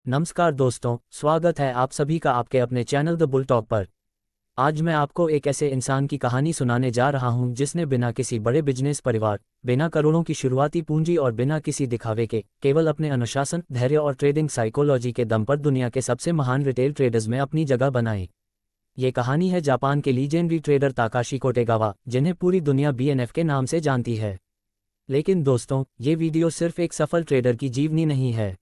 नमस्कार दोस्तों, स्वागत है आप सभी का आपके अपने चैनल द बुल टॉक पर। आज मैं आपको एक ऐसे इंसान की कहानी सुनाने जा रहा हूं जिसने बिना किसी बड़े बिजनेस परिवार, बिना करोड़ों की शुरुआती पूंजी और बिना किसी दिखावे के केवल अपने अनुशासन, धैर्य और ट्रेडिंग साइकोलॉजी के दम पर दुनिया के सबसे महान रिटेल ट्रेडर्स में अपनी जगह बनाई। ये कहानी है जापान के लीजेंडरी ट्रेडर ताकाशी कोटेगावा, जिन्हें पूरी दुनिया बीएनएफ के नाम से जानती है। लेकिन दोस्तों, ये वीडियो सिर्फ एक सफल ट्रेडर की जीवनी नहीं है।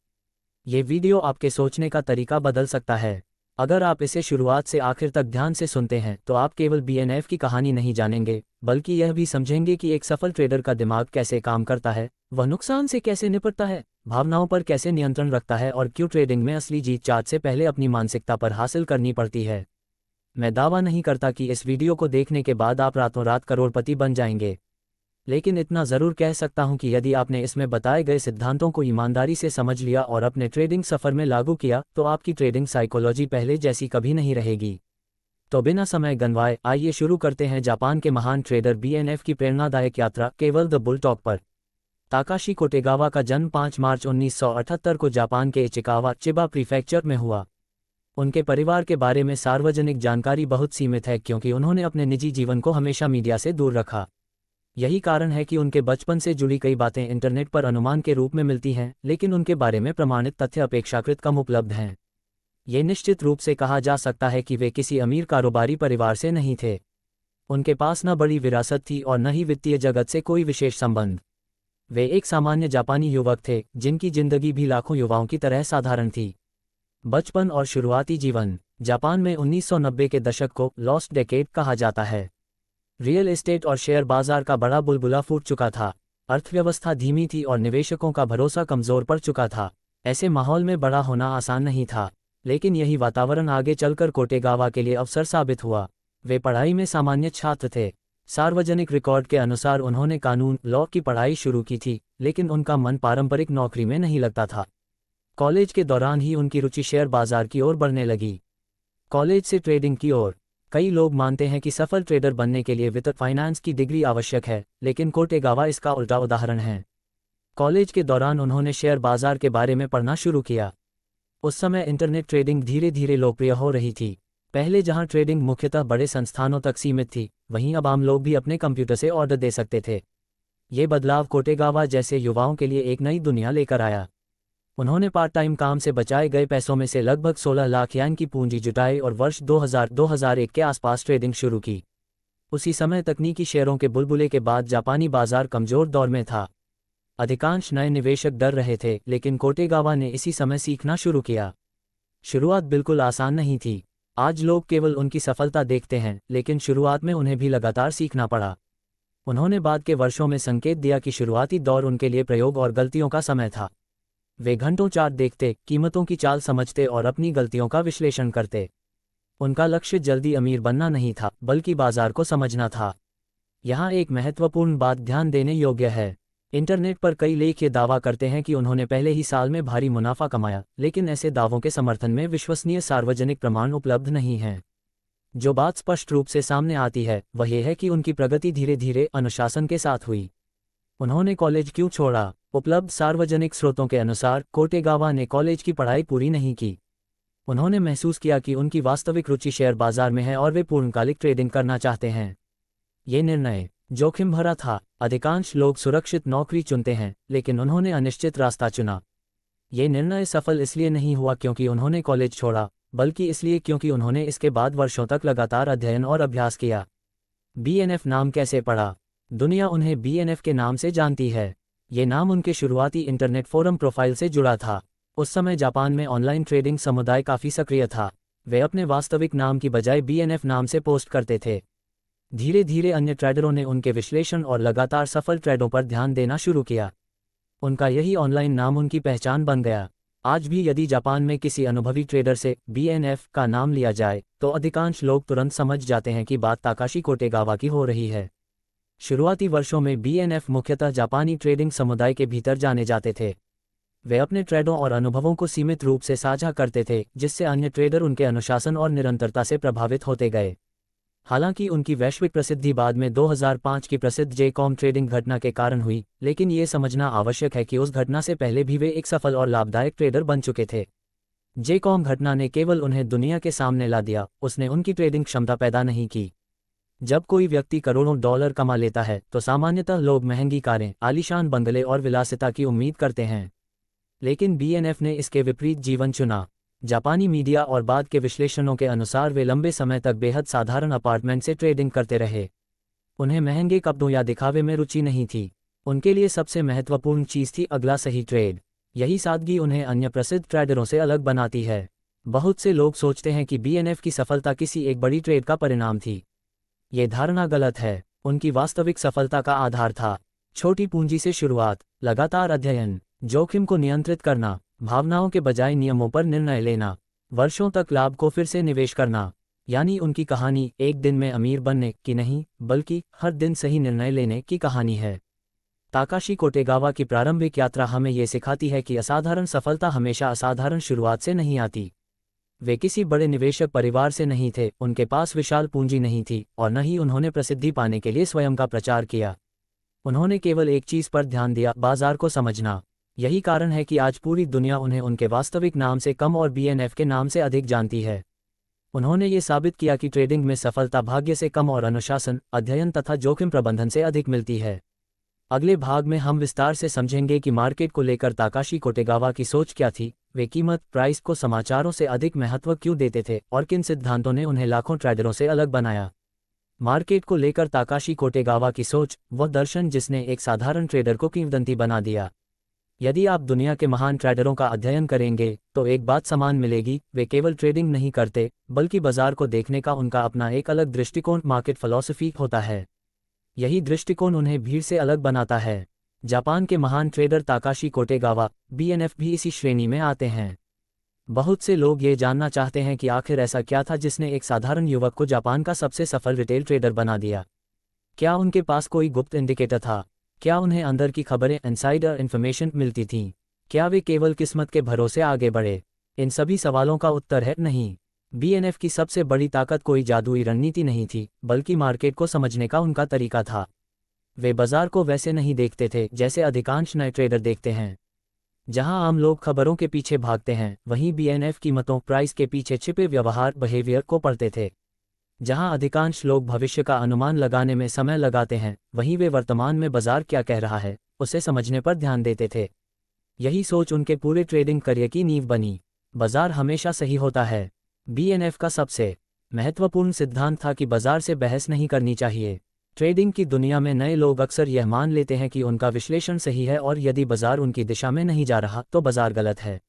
ये वीडियो आपके सोचने का तरीका बदल सकता है। अगर आप इसे शुरुआत से आखिर तक ध्यान से सुनते हैं तो आप केवल बीएनएफ की कहानी नहीं जानेंगे, बल्कि यह भी समझेंगे कि एक सफल ट्रेडर का दिमाग कैसे काम करता है, वह नुकसान से कैसे निपटता है, भावनाओं पर कैसे नियंत्रण रखता है और क्यों ट्रेडिंग में असली जीत चार्ट से पहले अपनी मानसिकता पर हासिल करनी पड़ती है। मैं दावा नहीं करता कि इस वीडियो को देखने के बाद आप रातों रात करोड़पति बन जाएंगे, लेकिन इतना ज़रूर कह सकता हूं कि यदि आपने इसमें बताए गए सिद्धांतों को ईमानदारी से समझ लिया और अपने ट्रेडिंग सफ़र में लागू किया तो आपकी ट्रेडिंग साइकोलॉजी पहले जैसी कभी नहीं रहेगी। तो बिना समय गंवाए आइए शुरू करते हैं जापान के महान ट्रेडर बीएनएफ की प्रेरणादायक यात्रा केवल द बुल टॉक पर। ताकाशी कोटेगावा का जन्म 5 मार्च 1978 को जापान के इचिकावा, चिबा प्रीफेक्चर में हुआ। उनके परिवार के बारे में सार्वजनिक जानकारी बहुत सीमित है क्योंकि उन्होंने अपने निजी जीवन को हमेशा मीडिया से दूर रखा। यही कारण है कि उनके बचपन से जुड़ी कई बातें इंटरनेट पर अनुमान के रूप में मिलती हैं, लेकिन उनके बारे में प्रमाणित तथ्य अपेक्षाकृत कम उपलब्ध हैं। ये निश्चित रूप से कहा जा सकता है कि वे किसी अमीर कारोबारी परिवार से नहीं थे। उनके पास न बड़ी विरासत थी और न ही वित्तीय जगत से कोई विशेष संबंध। वे एक सामान्य जापानी युवक थे जिनकी जिंदगी भी लाखों युवाओं की तरह साधारण थी। बचपन और शुरुआती जीवन। जापान में 1990 के दशक को लॉस्ट डेकेड कहा जाता है। रियल एस्टेट और शेयर बाजार का बड़ा बुलबुला फूट चुका था। अर्थव्यवस्था धीमी थी और निवेशकों का भरोसा कमजोर पड़ चुका था। ऐसे माहौल में बड़ा होना आसान नहीं था, लेकिन यही वातावरण आगे चलकर कोटेगावा के लिए अवसर साबित हुआ। वे पढ़ाई में सामान्य छात्र थे। सार्वजनिक रिकॉर्ड के अनुसार उन्होंने कानून लॉ की पढ़ाई शुरू की थी, लेकिन उनका मन पारंपरिक नौकरी में नहीं लगता था। कॉलेज के दौरान ही उनकी रुचि शेयर बाजार की ओर बढ़ने लगी। कॉलेज से ट्रेडिंग की ओर। कई लोग मानते हैं कि सफल ट्रेडर बनने के लिए वित्त फाइनेंस की डिग्री आवश्यक है, लेकिन कोटेगावा इसका उल्टा उदाहरण है। कॉलेज के दौरान उन्होंने शेयर बाजार के बारे में पढ़ना शुरू किया। उस समय इंटरनेट ट्रेडिंग धीरे धीरे लोकप्रिय हो रही थी। पहले जहां ट्रेडिंग मुख्यतः बड़े संस्थानों तक सीमित थी, वहीं अब आम लोग भी अपने कंप्यूटर से ऑर्डर दे सकते थे। ये बदलाव कोटेगावा जैसे युवाओं के लिए एक नई दुनिया लेकर आया। उन्होंने पार्ट टाइम काम से बचाए गए पैसों में से लगभग 16 लाख येन की पूंजी जुटाई और वर्ष 2000-2001 के आसपास ट्रेडिंग शुरू की। उसी समय तकनीकी शेयरों के बुलबुले के बाद जापानी बाजार कमजोर दौर में था। अधिकांश नए निवेशक डर रहे थे, लेकिन कोटेगावा ने इसी समय सीखना शुरू किया। शुरुआत बिल्कुल आसान नहीं थी। आज लोग केवल उनकी सफलता देखते हैं, लेकिन शुरुआत में उन्हें भी लगातार सीखना पड़ा। उन्होंने बाद के वर्षों में संकेत दिया कि शुरुआती दौर उनके लिए प्रयोग और गलतियों का समय था। वे घंटों चार्ट देखते, कीमतों की चाल समझते और अपनी गलतियों का विश्लेषण करते। उनका लक्ष्य जल्दी अमीर बनना नहीं था, बल्कि बाजार को समझना था। यहाँ एक महत्वपूर्ण बात ध्यान देने योग्य है। इंटरनेट पर कई लेख ये दावा करते हैं कि उन्होंने पहले ही साल में भारी मुनाफा कमाया, लेकिन ऐसे दावों के समर्थन में विश्वसनीय सार्वजनिक प्रमाण उपलब्ध नहीं हैं। जो बात स्पष्ट रूप से सामने आती है वह यह है कि उनकी प्रगति धीरे धीरे अनुशासन के साथ हुई। उन्होंने कॉलेज क्यों छोड़ा? उपलब्ध सार्वजनिक स्रोतों के अनुसार कोटेगावा ने कॉलेज की पढ़ाई पूरी नहीं की। उन्होंने महसूस किया कि उनकी वास्तविक रुचि शेयर बाजार में है और वे पूर्णकालिक ट्रेडिंग करना चाहते हैं। ये निर्णय जोखिम भरा था। अधिकांश लोग सुरक्षित नौकरी चुनते हैं, लेकिन उन्होंने अनिश्चित रास्ता चुना। ये निर्णय सफल इसलिए नहीं हुआ क्योंकि उन्होंने कॉलेज छोड़ा, बल्कि इसलिए क्योंकि उन्होंने इसके बाद वर्षों तक लगातार अध्ययन और अभ्यास किया। बीएनएफ नाम कैसे पड़ा? दुनिया उन्हें बीएनएफ के नाम से जानती है। ये नाम उनके शुरुआती इंटरनेट फोरम प्रोफाइल से जुड़ा था। उस समय जापान में ऑनलाइन ट्रेडिंग समुदाय काफ़ी सक्रिय था। वे अपने वास्तविक नाम की बजाय बीएनएफ नाम से पोस्ट करते थे। धीरे धीरे अन्य ट्रेडरों ने उनके विश्लेषण और लगातार सफल ट्रेडों पर ध्यान देना शुरू किया। उनका यही ऑनलाइन नाम उनकी पहचान बन गया। आज भी यदि जापान में किसी अनुभवी ट्रेडर से बीएनएफ का नाम लिया जाए तो अधिकांश लोग तुरंत समझ जाते हैं कि बात ताकाशी कोटेगावा की हो रही है। शुरुआती वर्षों में बीएनएफ मुख्यतः जापानी ट्रेडिंग समुदाय के भीतर जाने जाते थे। वे अपने ट्रेडों और अनुभवों को सीमित रूप से साझा करते थे, जिससे अन्य ट्रेडर उनके अनुशासन और निरंतरता से प्रभावित होते गए। हालांकि उनकी वैश्विक प्रसिद्धि बाद में 2005 की प्रसिद्ध जेकॉम ट्रेडिंग घटना के कारण हुई, लेकिन ये समझना आवश्यक है कि उस घटना से पहले भी वे एक सफल और लाभदायक ट्रेडर बन चुके थे। जेकॉम घटना ने केवल उन्हें दुनिया के सामने ला दिया, उसने उनकी ट्रेडिंग क्षमता पैदा नहीं की। जब कोई व्यक्ति करोड़ों डॉलर कमा लेता है तो सामान्यतः लोग महंगी कारें, आलीशान बंगले और विलासिता की उम्मीद करते हैं। लेकिन बीएनएफ ने इसके विपरीत जीवन चुना। जापानी मीडिया और बाद के विश्लेषणों के अनुसार वे लंबे समय तक बेहद साधारण अपार्टमेंट से ट्रेडिंग करते रहे। उन्हें महंगे कपड़ों या दिखावे में रुचि नहीं थी। उनके लिए सबसे महत्वपूर्ण चीज़ थी अगला सही ट्रेड। यही सादगी उन्हें अन्य प्रसिद्ध ट्रेडरों से अलग बनाती है। बहुत से लोग सोचते हैं कि बीएनएफ की सफलता किसी एक बड़ी ट्रेड का परिणाम थी। ये धारणा गलत है। उनकी वास्तविक सफलता का आधार था छोटी पूंजी से शुरुआत, लगातार अध्ययन, जोखिम को नियंत्रित करना, भावनाओं के बजाय नियमों पर निर्णय लेना, वर्षों तक लाभ को फिर से निवेश करना। यानी उनकी कहानी एक दिन में अमीर बनने की नहीं, बल्कि हर दिन सही निर्णय लेने की कहानी है। ताकाशी कोटेगावा की प्रारंभिक यात्रा हमें ये सिखाती है कि असाधारण सफलता हमेशा असाधारण शुरुआत से नहीं आती। वे किसी बड़े निवेशक परिवार से नहीं थे, उनके पास विशाल पूंजी नहीं थी और न ही उन्होंने प्रसिद्धि पाने के लिए स्वयं का प्रचार किया। उन्होंने केवल एक चीज़ पर ध्यान दिया, बाजार को समझना। यही कारण है कि आज पूरी दुनिया उन्हें उनके वास्तविक नाम से कम और बीएनएफ के नाम से अधिक जानती है। उन्होंने ये साबित किया कि ट्रेडिंग में सफलता भाग्य से कम और अनुशासन, अध्ययन तथा जोखिम प्रबंधन से अधिक मिलती है। अगले भाग में हम विस्तार से समझेंगे कि मार्केट को लेकर ताकाशी कोटेगावा की सोच क्या थी, वे कीमत, प्राइस को समाचारों से अधिक महत्व क्यों देते थे और किन सिद्धांतों ने उन्हें लाखों ट्रेडरों से अलग बनाया। मार्केट को लेकर ताकाशी कोटेगावा की सोच, वह दर्शन जिसने एक साधारण ट्रेडर को किंवदंती बना दिया। यदि आप दुनिया के महान ट्रेडरों का अध्ययन करेंगे तो एक बात समान मिलेगी, वे केवल ट्रेडिंग नहीं करते बल्कि बाजार को देखने का उनका अपना एक अलग दृष्टिकोण, मार्केट फिलॉसफी होता है। यही दृष्टिकोण उन्हें भीड़ से अलग बनाता है। जापान के महान ट्रेडर ताकाशी कोटेगावा, बीएनएफ भी इसी श्रेणी में आते हैं। बहुत से लोग ये जानना चाहते हैं कि आखिर ऐसा क्या था जिसने एक साधारण युवक को जापान का सबसे सफल रिटेल ट्रेडर बना दिया। क्या उनके पास कोई गुप्त इंडिकेटर था? क्या उन्हें अंदर की खबरें, इनसाइडर इन्फॉर्मेशन मिलती थीं? क्या वे केवल किस्मत के भरोसे आगे बढ़े? इन सभी सवालों का उत्तर है नहीं। बीएनएफ की सबसे बड़ी ताकत कोई जादुई रणनीति नहीं थी, बल्कि मार्केट को समझने का उनका तरीका था। वे बाजार को वैसे नहीं देखते थे जैसे अधिकांश नए ट्रेडर देखते हैं। जहां आम लोग खबरों के पीछे भागते हैं, वहीं बीएनएफ कीमतों, प्राइस के पीछे छिपे व्यवहार, बिहेवियर को पढ़ते थे। जहां अधिकांश लोग भविष्य का अनुमान लगाने में समय लगाते हैं, वहीं वे वर्तमान में बाजार क्या कह रहा है उसे समझने पर ध्यान देते थे। यही सोच उनके पूरे ट्रेडिंग करियर की नींव बनी। बाजार हमेशा सही होता है। बीएनएफ का सबसे महत्वपूर्ण सिद्धांत था कि बाजार से बहस नहीं करनी चाहिए। ट्रेडिंग की दुनिया में नए लोग अक्सर यह मान लेते हैं कि उनका विश्लेषण सही है और यदि बाजार उनकी दिशा में नहीं जा रहा तो बाजार गलत है।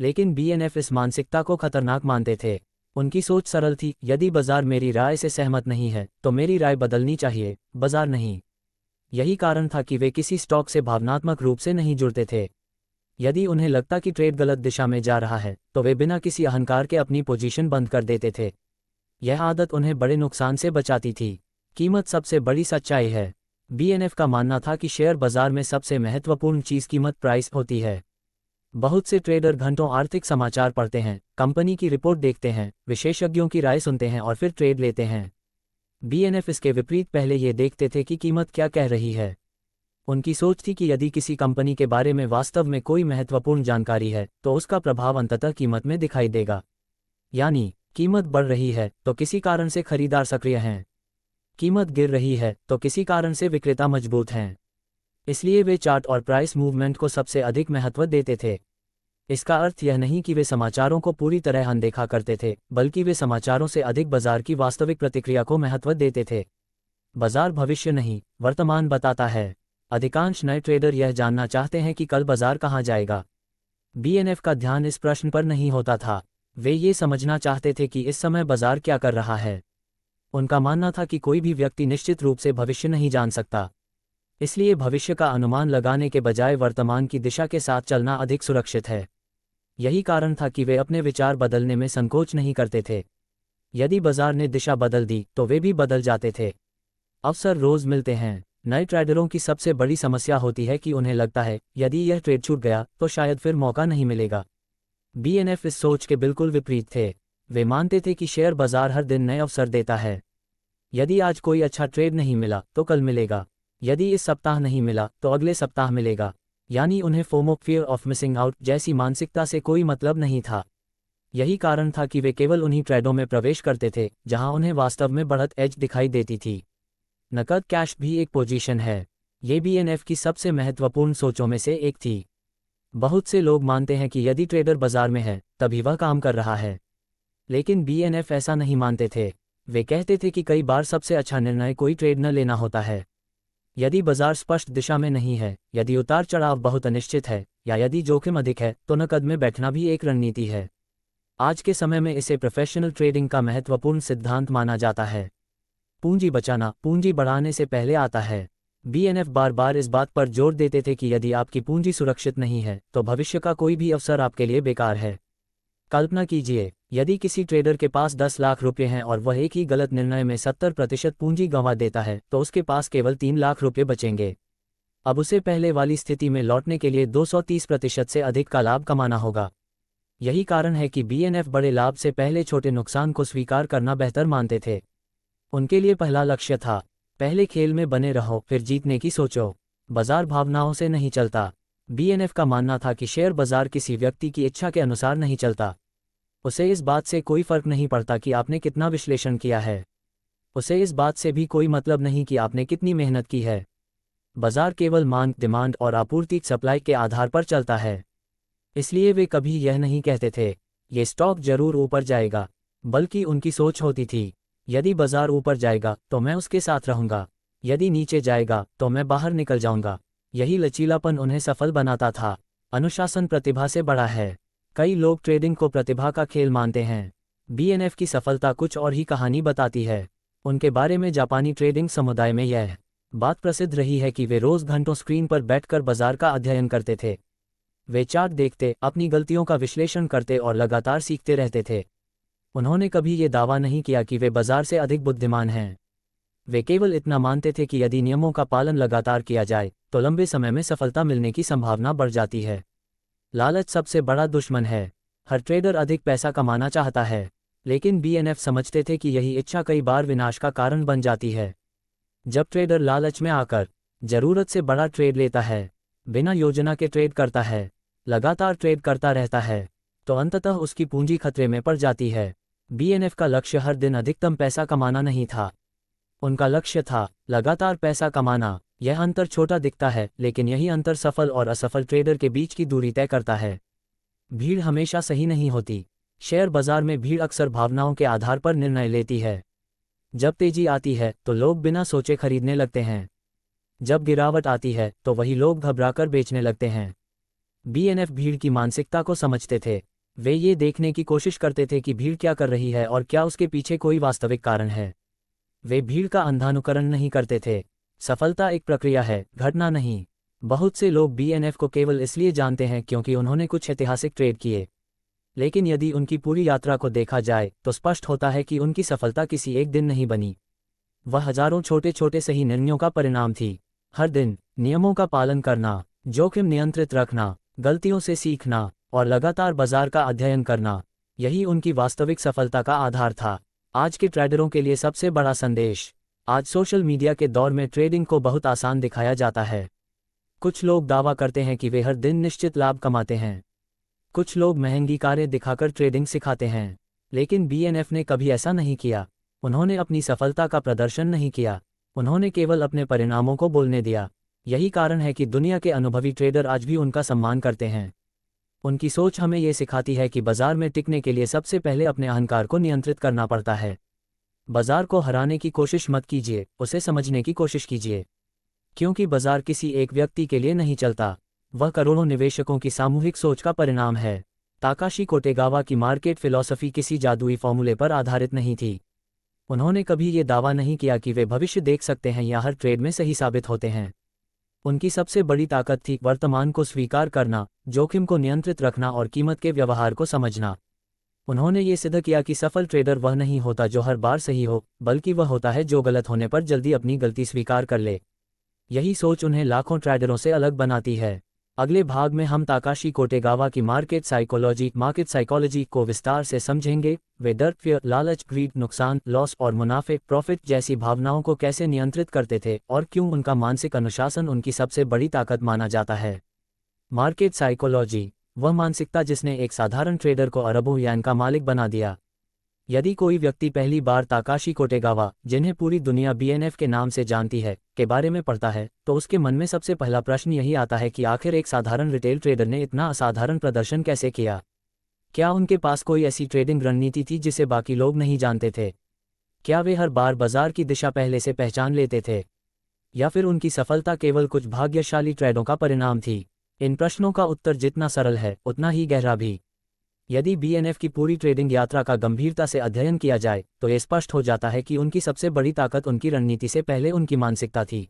लेकिन बीएनएफ इस मानसिकता को खतरनाक मानते थे। उनकी सोच सरल थी, यदि बाजार मेरी राय से सहमत नहीं है तो मेरी राय बदलनी चाहिए, बाजार नहीं। यही कारण था कि वे किसी स्टॉक से भावनात्मक रूप से नहीं जुड़ते थे। यदि उन्हें लगता कि ट्रेड गलत दिशा में जा रहा है तो वे बिना किसी अहंकार के अपनी पोजीशन बंद कर देते थे। यह आदत उन्हें बड़े नुकसान से बचाती थी। कीमत सबसे बड़ी सच्चाई है। बीएनएफ का मानना था कि शेयर बाजार में सबसे महत्वपूर्ण चीज़ कीमत, प्राइस होती है। बहुत से ट्रेडर घंटों आर्थिक समाचार पढ़ते हैं, कंपनी की रिपोर्ट देखते हैं, विशेषज्ञों की राय सुनते हैं और फिर ट्रेड लेते हैं। बीएनएफ इसके विपरीत पहले ये देखते थे कि कीमत क्या कह रही है। उनकी सोच थी कि यदि किसी कंपनी के बारे में वास्तव में कोई महत्वपूर्ण जानकारी है तो उसका प्रभाव अंततः कीमत में दिखाई देगा। यानी कीमत बढ़ रही है तो किसी कारण से खरीदार सक्रिय हैं, कीमत गिर रही है तो किसी कारण से विक्रेता मजबूत हैं। इसलिए वे चार्ट और प्राइस मूवमेंट को सबसे अधिक महत्व देते थे। इसका अर्थ यह नहीं कि वे समाचारों को पूरी तरह अनदेखा करते थे, बल्कि वे समाचारों से अधिक बाजार की वास्तविक प्रतिक्रिया को महत्व देते थे। बाजार भविष्य नहीं, वर्तमान बताता है। अधिकांश नए ट्रेडर यह जानना चाहते हैं कि कल बाजार कहां जाएगा। बीएनएफ का ध्यान इस प्रश्न पर नहीं होता था। वे ये समझना चाहते थे कि इस समय बाजार क्या कर रहा है। उनका मानना था कि कोई भी व्यक्ति निश्चित रूप से भविष्य नहीं जान सकता। इसलिए भविष्य का अनुमान लगाने के बजाय वर्तमान की दिशा के साथ चलना अधिक सुरक्षित है। यही कारण था कि वे अपने विचार बदलने में संकोच नहीं करते थे। यदि बाजार ने दिशा बदल दी तो वे भी बदल जाते थे। अवसर रोज मिलते हैं। नए ट्रेडरों की सबसे बड़ी समस्या होती है कि उन्हें लगता है यदि यह ट्रेड छूट गया तो शायद फिर मौका नहीं मिलेगा। बीएनएफ इस सोच के बिल्कुल विपरीत थे। वे मानते थे कि शेयर बाजार हर दिन नए अवसर देता है। यदि आज कोई अच्छा ट्रेड नहीं मिला तो कल मिलेगा, यदि इस सप्ताह नहीं मिला तो अगले सप्ताह मिलेगा। यानी उन्हें FOMO, fear of missing out जैसी मानसिकता से कोई मतलब नहीं था। यही कारण था कि वे केवल उन्हीं ट्रेडों में प्रवेश करते थे जहां उन्हें वास्तव में बढ़त एज दिखाई देती थी। नकद कैश भी एक पोजीशन है। ये बीएनएफ की सबसे महत्वपूर्ण सोचों में से एक थी। बहुत से लोग मानते हैं कि यदि ट्रेडर बाजार में है तभी वह काम कर रहा है, लेकिन बीएनएफ ऐसा नहीं मानते थे। वे कहते थे कि कई बार सबसे अच्छा निर्णय कोई ट्रेड न लेना होता है। यदि बाजार स्पष्ट दिशा में नहीं है, यदि उतार चढ़ाव बहुत अनिश्चित है, या यदि जोखिम अधिक है, तो नकद में बैठना भी एक रणनीति है। आज के समय में इसे प्रोफेशनल ट्रेडिंग का महत्वपूर्ण सिद्धांत माना जाता है। पूंजी बचाना पूंजी बढ़ाने से पहले आता है। बीएनएफ बार बार इस बात पर जोर देते थे कि यदि आपकी पूंजी सुरक्षित नहीं है तो भविष्य का कोई भी अवसर आपके लिए बेकार है। कल्पना कीजिए, यदि किसी ट्रेडर के पास 10 लाख रुपये हैं और वह एक ही गलत निर्णय में 70% पूंजी गंवा देता है तो उसके पास केवल 3 लाख रुपये बचेंगे। अब उसे पहले वाली स्थिति में लौटने के लिए 230% से अधिक का लाभ कमाना होगा। यही कारण है कि बीएनएफ बड़े लाभ से पहले छोटे नुकसान को स्वीकार करना बेहतर मानते थे। उनके लिए पहला लक्ष्य था, पहले खेल में बने रहो फिर जीतने की सोचो। बाजार भावनाओं से नहीं चलता। बीएनएफ का मानना था कि शेयर बाजार किसी व्यक्ति की इच्छा के अनुसार नहीं चलता। उसे इस बात से कोई फर्क नहीं पड़ता कि आपने कितना विश्लेषण किया है। उसे इस बात से भी कोई मतलब नहीं कि आपने कितनी मेहनत की है। बाजार केवल मांग, डिमांड और आपूर्ति सप्लाई के आधार पर चलता है। इसलिए वे कभी यह नहीं कहते थे, ये स्टॉक जरूर ऊपर जाएगा, बल्कि उनकी सोच होती थी, यदि बाजार ऊपर जाएगा तो मैं उसके साथ रहूंगा, यदि नीचे जाएगा तो मैं बाहर निकल जाऊंगा। यही लचीलापन उन्हें सफल बनाता था। अनुशासन प्रतिभा से बड़ा है। कई लोग ट्रेडिंग को प्रतिभा का खेल मानते हैं। बीएनएफ की सफलता कुछ और ही कहानी बताती है। उनके बारे में जापानी ट्रेडिंग समुदाय में यह बात प्रसिद्ध रही है कि वे रोज घंटों स्क्रीन पर बैठकर बाजार का अध्ययन करते थे। वे चार्ट देखते, अपनी गलतियों का विश्लेषण करते और लगातार सीखते रहते थे। उन्होंने कभी ये दावा नहीं किया कि वे बाजार से अधिक बुद्धिमान हैं। वे केवल इतना मानते थे कि यदि नियमों का पालन लगातार किया जाए तो लंबे समय में सफलता मिलने की संभावना बढ़ जाती है। लालच सबसे बड़ा दुश्मन है। हर ट्रेडर अधिक पैसा कमाना चाहता है, लेकिन बीएनएफ समझते थे कि यही इच्छा कई बार विनाश का कारण बन जाती है। जब ट्रेडर लालच में आकर जरूरत से बड़ा ट्रेड लेता है, बिना योजना के ट्रेड करता है, लगातार ट्रेड करता रहता है, तो अंततः उसकी पूंजी खतरे में पड़ जाती है। बीएनएफ का लक्ष्य हर दिन अधिकतम पैसा कमाना नहीं था। उनका लक्ष्य था लगातार पैसा कमाना। यह अंतर छोटा दिखता है, लेकिन यही अंतर सफल और असफल ट्रेडर के बीच की दूरी तय करता है। भीड़ हमेशा सही नहीं होती। शेयर बाजार में भीड़ अक्सर भावनाओं के आधार पर निर्णय लेती है। जब तेजी आती है तो लोग बिना सोचे खरीदने लगते हैं। जब गिरावट आती है तो वही लोग घबराकर बेचने लगते हैं। बीएनएफ भीड़ की मानसिकता को समझते थे। वे ये देखने की कोशिश करते थे कि भीड़ क्या कर रही है और क्या उसके पीछे कोई वास्तविक कारण है। वे भीड़ का अंधानुकरण नहीं करते थे। सफलता एक प्रक्रिया है, घटना नहीं। बहुत से लोग बीएनएफ को केवल इसलिए जानते हैं क्योंकि उन्होंने कुछ ऐतिहासिक ट्रेड किए, लेकिन यदि उनकी पूरी यात्रा को देखा जाए तो स्पष्ट होता है कि उनकी सफलता किसी एक दिन नहीं बनी। वह हजारों छोटे छोटे सही निर्णयों का परिणाम थी। हर दिन नियमों का पालन करना, जोखिम नियंत्रित रखना, गलतियों से सीखना और लगातार बाजार का अध्ययन करना, यही उनकी वास्तविक सफलता का आधार था। आज के ट्रेडरों के लिए सबसे बड़ा संदेश। आज सोशल मीडिया के दौर में ट्रेडिंग को बहुत आसान दिखाया जाता है। कुछ लोग दावा करते हैं कि वे हर दिन निश्चित लाभ कमाते हैं। कुछ लोग महंगी कारें दिखाकर ट्रेडिंग सिखाते हैं, लेकिन बीएनएफ ने कभी ऐसा नहीं किया। उन्होंने अपनी सफलता का प्रदर्शन नहीं किया, उन्होंने केवल अपने परिणामों को बोलने दिया। यही कारण है कि दुनिया के अनुभवी ट्रेडर आज भी उनका सम्मान करते हैं। उनकी सोच हमें ये सिखाती है कि बाजार में टिकने के लिए सबसे पहले अपने अहंकार को नियंत्रित करना पड़ता है। बाजार को हराने की कोशिश मत कीजिए, उसे समझने की कोशिश कीजिए। क्योंकि बाजार किसी एक व्यक्ति के लिए नहीं चलता, वह करोड़ों निवेशकों की सामूहिक सोच का परिणाम है। ताकाशी कोटेगावा की मार्केट फिलॉसफी किसी जादुई फॉर्मूले पर आधारित नहीं थी। उन्होंने कभी ये दावा नहीं किया कि वे भविष्य देख सकते हैं या हर ट्रेड में सही साबित होते हैं। उनकी सबसे बड़ी ताकत थी वर्तमान को स्वीकार करना, जोखिम को नियंत्रित रखना और कीमत के व्यवहार को समझना। उन्होंने ये सिद्ध किया कि सफल ट्रेडर वह नहीं होता जो हर बार सही हो, बल्कि वह होता है जो गलत होने पर जल्दी अपनी गलती स्वीकार कर ले। यही सोच उन्हें लाखों ट्रेडरों से अलग बनाती है। अगले भाग में हम ताकाशी कोटेगावा की मार्केट साइकोलॉजी को विस्तार से समझेंगे। वे डर, फियर, लालच, ग्रीड, नुकसान, लॉस और मुनाफे, प्रॉफिट जैसी भावनाओं को कैसे नियंत्रित करते थे और क्यों उनका मानसिक अनुशासन उनकी सबसे बड़ी ताकत माना जाता है। Market psychology. वह मानसिकता जिसने एक साधारण ट्रेडर को अरबों येन का मालिक बना दिया। यदि कोई व्यक्ति पहली बार ताकाशी कोटेगावा, जिन्हें पूरी दुनिया बीएनएफ के नाम से जानती है, के बारे में पढ़ता है, तो उसके मन में सबसे पहला प्रश्न यही आता है कि आखिर एक साधारण रिटेल ट्रेडर ने इतना असाधारण प्रदर्शन कैसे किया। क्या उनके पास कोई ऐसी ट्रेडिंग रणनीति थी जिसे बाकी लोग नहीं जानते थे? क्या वे हर बार बाजार की दिशा पहले से पहचान लेते थे, या फिर उनकी सफलता केवल कुछ भाग्यशाली ट्रेडों का परिणाम थी? इन प्रश्नों का उत्तर जितना सरल है उतना ही गहरा भी। यदि बीएनएफ की पूरी ट्रेडिंग यात्रा का गंभीरता से अध्ययन किया जाए तो ये स्पष्ट हो जाता है कि उनकी सबसे बड़ी ताकत उनकी रणनीति से पहले उनकी मानसिकता थी।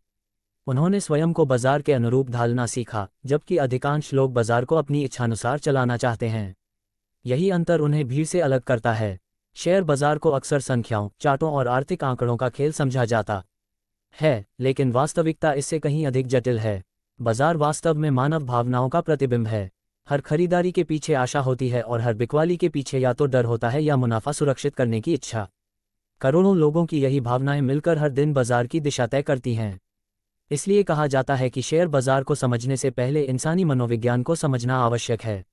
उन्होंने स्वयं को बाजार के अनुरूप ढालना सीखा, जबकि अधिकांश लोग बाजार को अपनी इच्छानुसार चलाना चाहते हैं। यही अंतर उन्हें भीड़ से अलग करता है। शेयर बाजार को अक्सर संख्याओं, चार्टों और आर्थिक आंकड़ों का खेल समझा जाता है, लेकिन वास्तविकता इससे कहीं अधिक जटिल है। बाजार वास्तव में मानव भावनाओं का प्रतिबिंब है। हर खरीदारी के पीछे आशा होती है और हर बिकवाली के पीछे या तो डर होता है या मुनाफा सुरक्षित करने की इच्छा। करोड़ों लोगों की यही भावनाएं मिलकर हर दिन बाजार की दिशा तय करती हैं। इसलिए कहा जाता है कि शेयर बाजार को समझने से पहले इंसानी मनोविज्ञान को समझना आवश्यक है।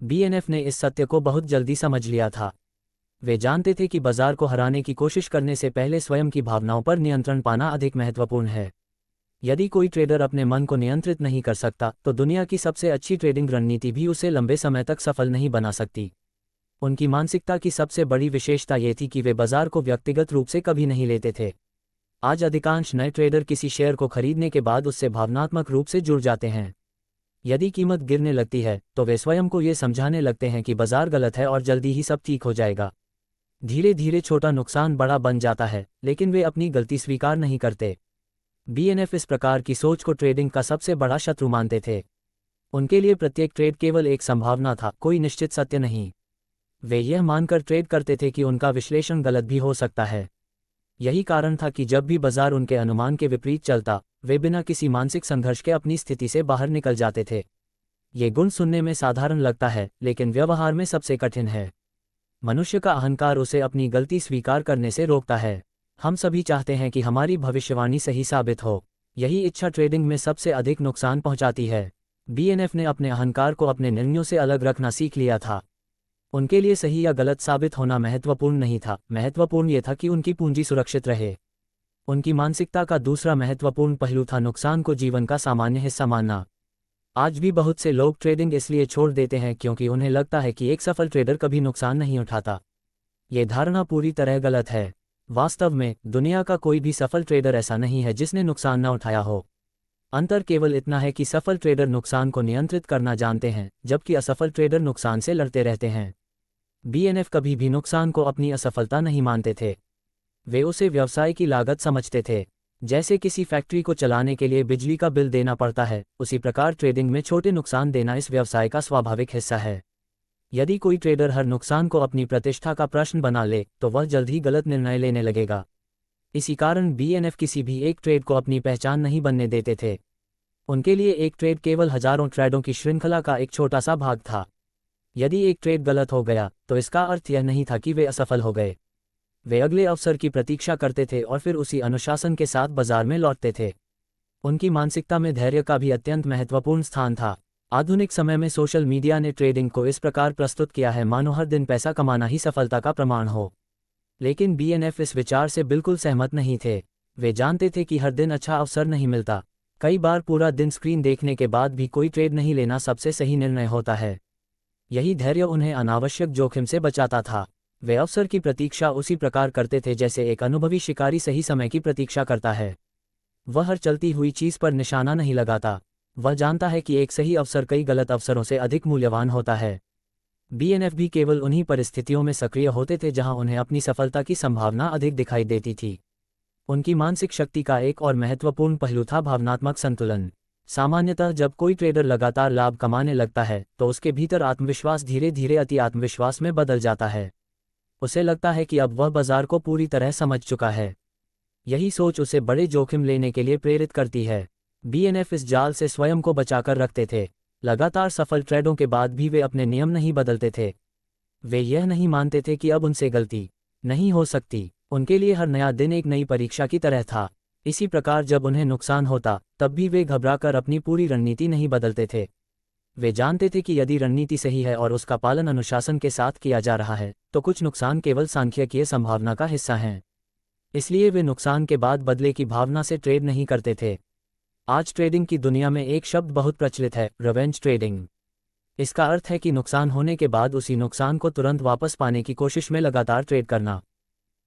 बीएनएफ ने इस सत्य को बहुत जल्दी समझ लिया था। वे जानते थे कि बाजार को हराने की कोशिश करने से पहले स्वयं की भावनाओं पर नियंत्रण पाना अधिक महत्वपूर्ण है। यदि कोई ट्रेडर अपने मन को नियंत्रित नहीं कर सकता तो दुनिया की सबसे अच्छी ट्रेडिंग रणनीति भी उसे लंबे समय तक सफल नहीं बना सकती। उनकी मानसिकता की सबसे बड़ी विशेषता ये थी कि वे बाजार को व्यक्तिगत रूप से कभी नहीं लेते थे। आज अधिकांश नए ट्रेडर किसी शेयर को खरीदने के बाद उससे भावनात्मक रूप से जुड़ जाते हैं। यदि कीमत गिरने लगती है तो वे स्वयं को ये समझाने लगते हैं कि बाजार गलत है और जल्दी ही सब ठीक हो जाएगा। धीरे धीरे छोटा नुकसान बड़ा बन जाता है, लेकिन वे अपनी गलती स्वीकार नहीं करते। बीएनएफ इस प्रकार की सोच को ट्रेडिंग का सबसे बड़ा शत्रु मानते थे। उनके लिए प्रत्येक ट्रेड केवल एक संभावना था, कोई निश्चित सत्य नहीं। वे यह मानकर ट्रेड करते थे कि उनका विश्लेषण गलत भी हो सकता है। यही कारण था कि जब भी बाजार उनके अनुमान के विपरीत चलता, वे बिना किसी मानसिक संघर्ष के अपनी स्थिति से बाहर निकल जाते थे। ये गुण सुनने में साधारण लगता है, लेकिन व्यवहार में सबसे कठिन है। मनुष्य का अहंकार उसे अपनी गलती स्वीकार करने से रोकता है। हम सभी चाहते हैं कि हमारी भविष्यवाणी सही साबित हो। यही इच्छा ट्रेडिंग में सबसे अधिक नुकसान पहुंचाती है। बीएनएफ ने अपने अहंकार को अपने निर्णयों से अलग रखना सीख लिया था। उनके लिए सही या गलत साबित होना महत्वपूर्ण नहीं था, महत्वपूर्ण यह था कि उनकी पूंजी सुरक्षित रहे। उनकी मानसिकता का दूसरा महत्वपूर्ण पहलू था नुकसान को जीवन का सामान्य हिस्सा मानना। आज भी बहुत से लोग ट्रेडिंग इसलिए छोड़ देते हैं क्योंकि उन्हें लगता है कि एक सफल ट्रेडर कभी नुकसान नहीं उठाता। ये धारणा पूरी तरह गलत है। वास्तव में दुनिया का कोई भी सफल ट्रेडर ऐसा नहीं है जिसने नुकसान न उठाया हो। अंतर केवल इतना है कि सफल ट्रेडर नुकसान को नियंत्रित करना जानते हैं, जबकि असफल ट्रेडर नुकसान से लड़ते रहते हैं। बीएनएफ कभी भी नुकसान को अपनी असफलता नहीं मानते थे। वे उसे व्यवसाय की लागत समझते थे। जैसे किसी फैक्ट्री को चलाने के लिए बिजली का बिल देना पड़ता है, उसी प्रकार ट्रेडिंग में छोटे नुकसान देना इस व्यवसाय का स्वाभाविक हिस्सा है। यदि कोई ट्रेडर हर नुकसान को अपनी प्रतिष्ठा का प्रश्न बना ले तो वह जल्द ही गलत निर्णय लेने लगेगा। इसी कारण बीएनएफ किसी भी एक ट्रेड को अपनी पहचान नहीं बनने देते थे। उनके लिए एक ट्रेड केवल हजारों ट्रेडों की श्रृंखला का एक छोटा सा भाग था। यदि एक ट्रेड गलत हो गया तो इसका अर्थ यह नहीं था कि वे असफल हो गए। वे अगले अवसर की प्रतीक्षा करते थे और फिर उसी अनुशासन के साथ बाजार में लौटते थे। उनकी मानसिकता में धैर्य का भी अत्यंत महत्वपूर्ण स्थान था। आधुनिक समय में सोशल मीडिया ने ट्रेडिंग को इस प्रकार प्रस्तुत किया है मानो हर दिन पैसा कमाना ही सफलता का प्रमाण हो। लेकिन बीएनएफ इस विचार से बिल्कुल सहमत नहीं थे। वे जानते थे कि हर दिन अच्छा अवसर नहीं मिलता। कई बार पूरा दिन स्क्रीन देखने के बाद भी कोई ट्रेड नहीं लेना सबसे सही निर्णय होता है। यही धैर्य उन्हें अनावश्यक जोखिम से बचाता था। वे अवसर की प्रतीक्षा उसी प्रकार करते थे जैसे एक अनुभवी शिकारी सही समय की प्रतीक्षा करता है। वह हर चलती हुई चीज पर निशाना नहीं लगाता। वह जानता है कि एक सही अवसर कई गलत अवसरों से अधिक मूल्यवान होता है। बीएनएफ भी केवल उन्हीं परिस्थितियों में सक्रिय होते थे जहां उन्हें अपनी सफलता की संभावना अधिक दिखाई देती थी। उनकी मानसिक शक्ति का एक और महत्वपूर्ण पहलू था भावनात्मक संतुलन। सामान्यतः जब कोई ट्रेडर लगातार लाभ कमाने लगता है तो उसके भीतर आत्मविश्वास धीरे धीरे अति आत्मविश्वास में बदल जाता है। उसे लगता है कि अब वह बाजार को पूरी तरह समझ चुका है। यही सोच उसे बड़े जोखिम लेने के लिए प्रेरित करती है। बीएनएफ इस जाल से स्वयं को बचाकर रखते थे। लगातार सफल ट्रेडों के बाद भी वे अपने नियम नहीं बदलते थे। वे यह नहीं मानते थे कि अब उनसे गलती नहीं हो सकती। उनके लिए हर नया दिन एक नई परीक्षा की तरह था। इसी प्रकार जब उन्हें नुकसान होता तब भी वे घबराकर अपनी पूरी रणनीति नहीं बदलते थे। वे जानते थे कि यदि रणनीति सही है और उसका पालन अनुशासन के साथ किया जा रहा है तो कुछ नुकसान केवल सांख्यिकीय संभावना का हिस्सा हैं। इसलिए वे नुकसान के बाद बदले की भावना से ट्रेड नहीं करते थे। आज ट्रेडिंग की दुनिया में एक शब्द बहुत प्रचलित है, रिवेंज ट्रेडिंग। इसका अर्थ है कि नुकसान होने के बाद उसी नुकसान को तुरंत वापस पाने की कोशिश में लगातार ट्रेड करना।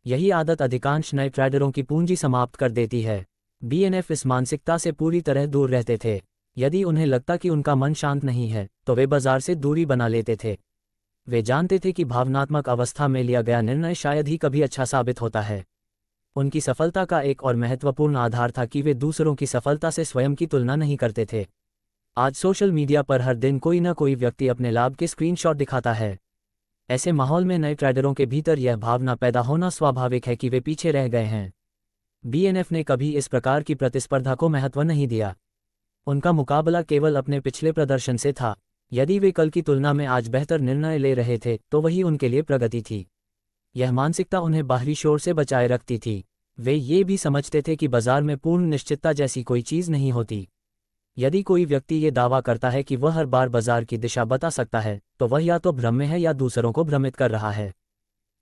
यही आदत अधिकांश नए ट्रेडरों की पूंजी समाप्त कर देती है। बीएनएफ इस मानसिकता से पूरी तरह दूर रहते थे। यदि उन्हें लगता कि उनका मन शांत नहीं है तो वे बाजार से दूरी बना लेते थे। वे जानते थे कि भावनात्मक अवस्था में लिया गया निर्णय शायद ही कभी अच्छा साबित होता है। उनकी सफलता का एक और महत्वपूर्ण आधार था कि वे दूसरों की सफलता से स्वयं की तुलना नहीं करते थे। आज सोशल मीडिया पर हर दिन कोई न कोई व्यक्ति अपने लाभ के स्क्रीनशॉट दिखाता है। ऐसे माहौल में नए ट्रेडरों के भीतर यह भावना पैदा होना स्वाभाविक है कि वे पीछे रह गए हैं। बीएनएफ ने कभी इस प्रकार की प्रतिस्पर्धा को महत्व नहीं दिया। उनका मुकाबला केवल अपने पिछले प्रदर्शन से था। यदि वे कल की तुलना में आज बेहतर निर्णय ले रहे थे तो वही उनके लिए प्रगति थी। यह मानसिकता उन्हें बाहरी शोर से बचाए रखती थी। वे ये भी समझते थे कि बाजार में पूर्ण निश्चितता जैसी कोई चीज़ नहीं होती। यदि कोई व्यक्ति ये दावा करता है कि वह हर बार बाजार की दिशा बता सकता है तो वह या तो भ्रम में है या दूसरों को भ्रमित कर रहा है।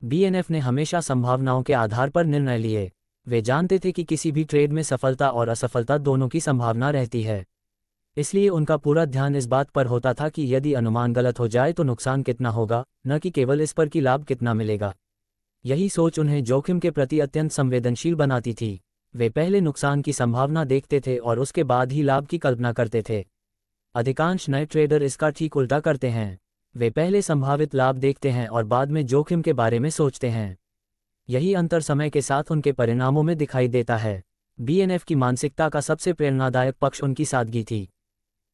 बीएनएफ ने हमेशा संभावनाओं के आधार पर निर्णय लिए। वे जानते थे कि किसी भी ट्रेड में सफलता और असफलता दोनों की संभावना रहती है। इसलिए उनका पूरा ध्यान इस बात पर होता था कि यदि अनुमान गलत हो जाए तो नुकसान कितना होगा, न कि केवल इस पर कि लाभ कितना मिलेगा। यही सोच उन्हें जोखिम के प्रति अत्यंत संवेदनशील बनाती थी। वे पहले नुकसान की संभावना देखते थे और उसके बाद ही लाभ की कल्पना करते थे। अधिकांश नए ट्रेडर इसका ठीक उल्टा करते हैं। वे पहले संभावित लाभ देखते हैं और बाद में जोखिम के बारे में सोचते हैं। यही अंतर समय के साथ उनके परिणामों में दिखाई देता है। बीएनएफ की मानसिकता का सबसे प्रेरणादायक पक्ष उनकी सादगी थी।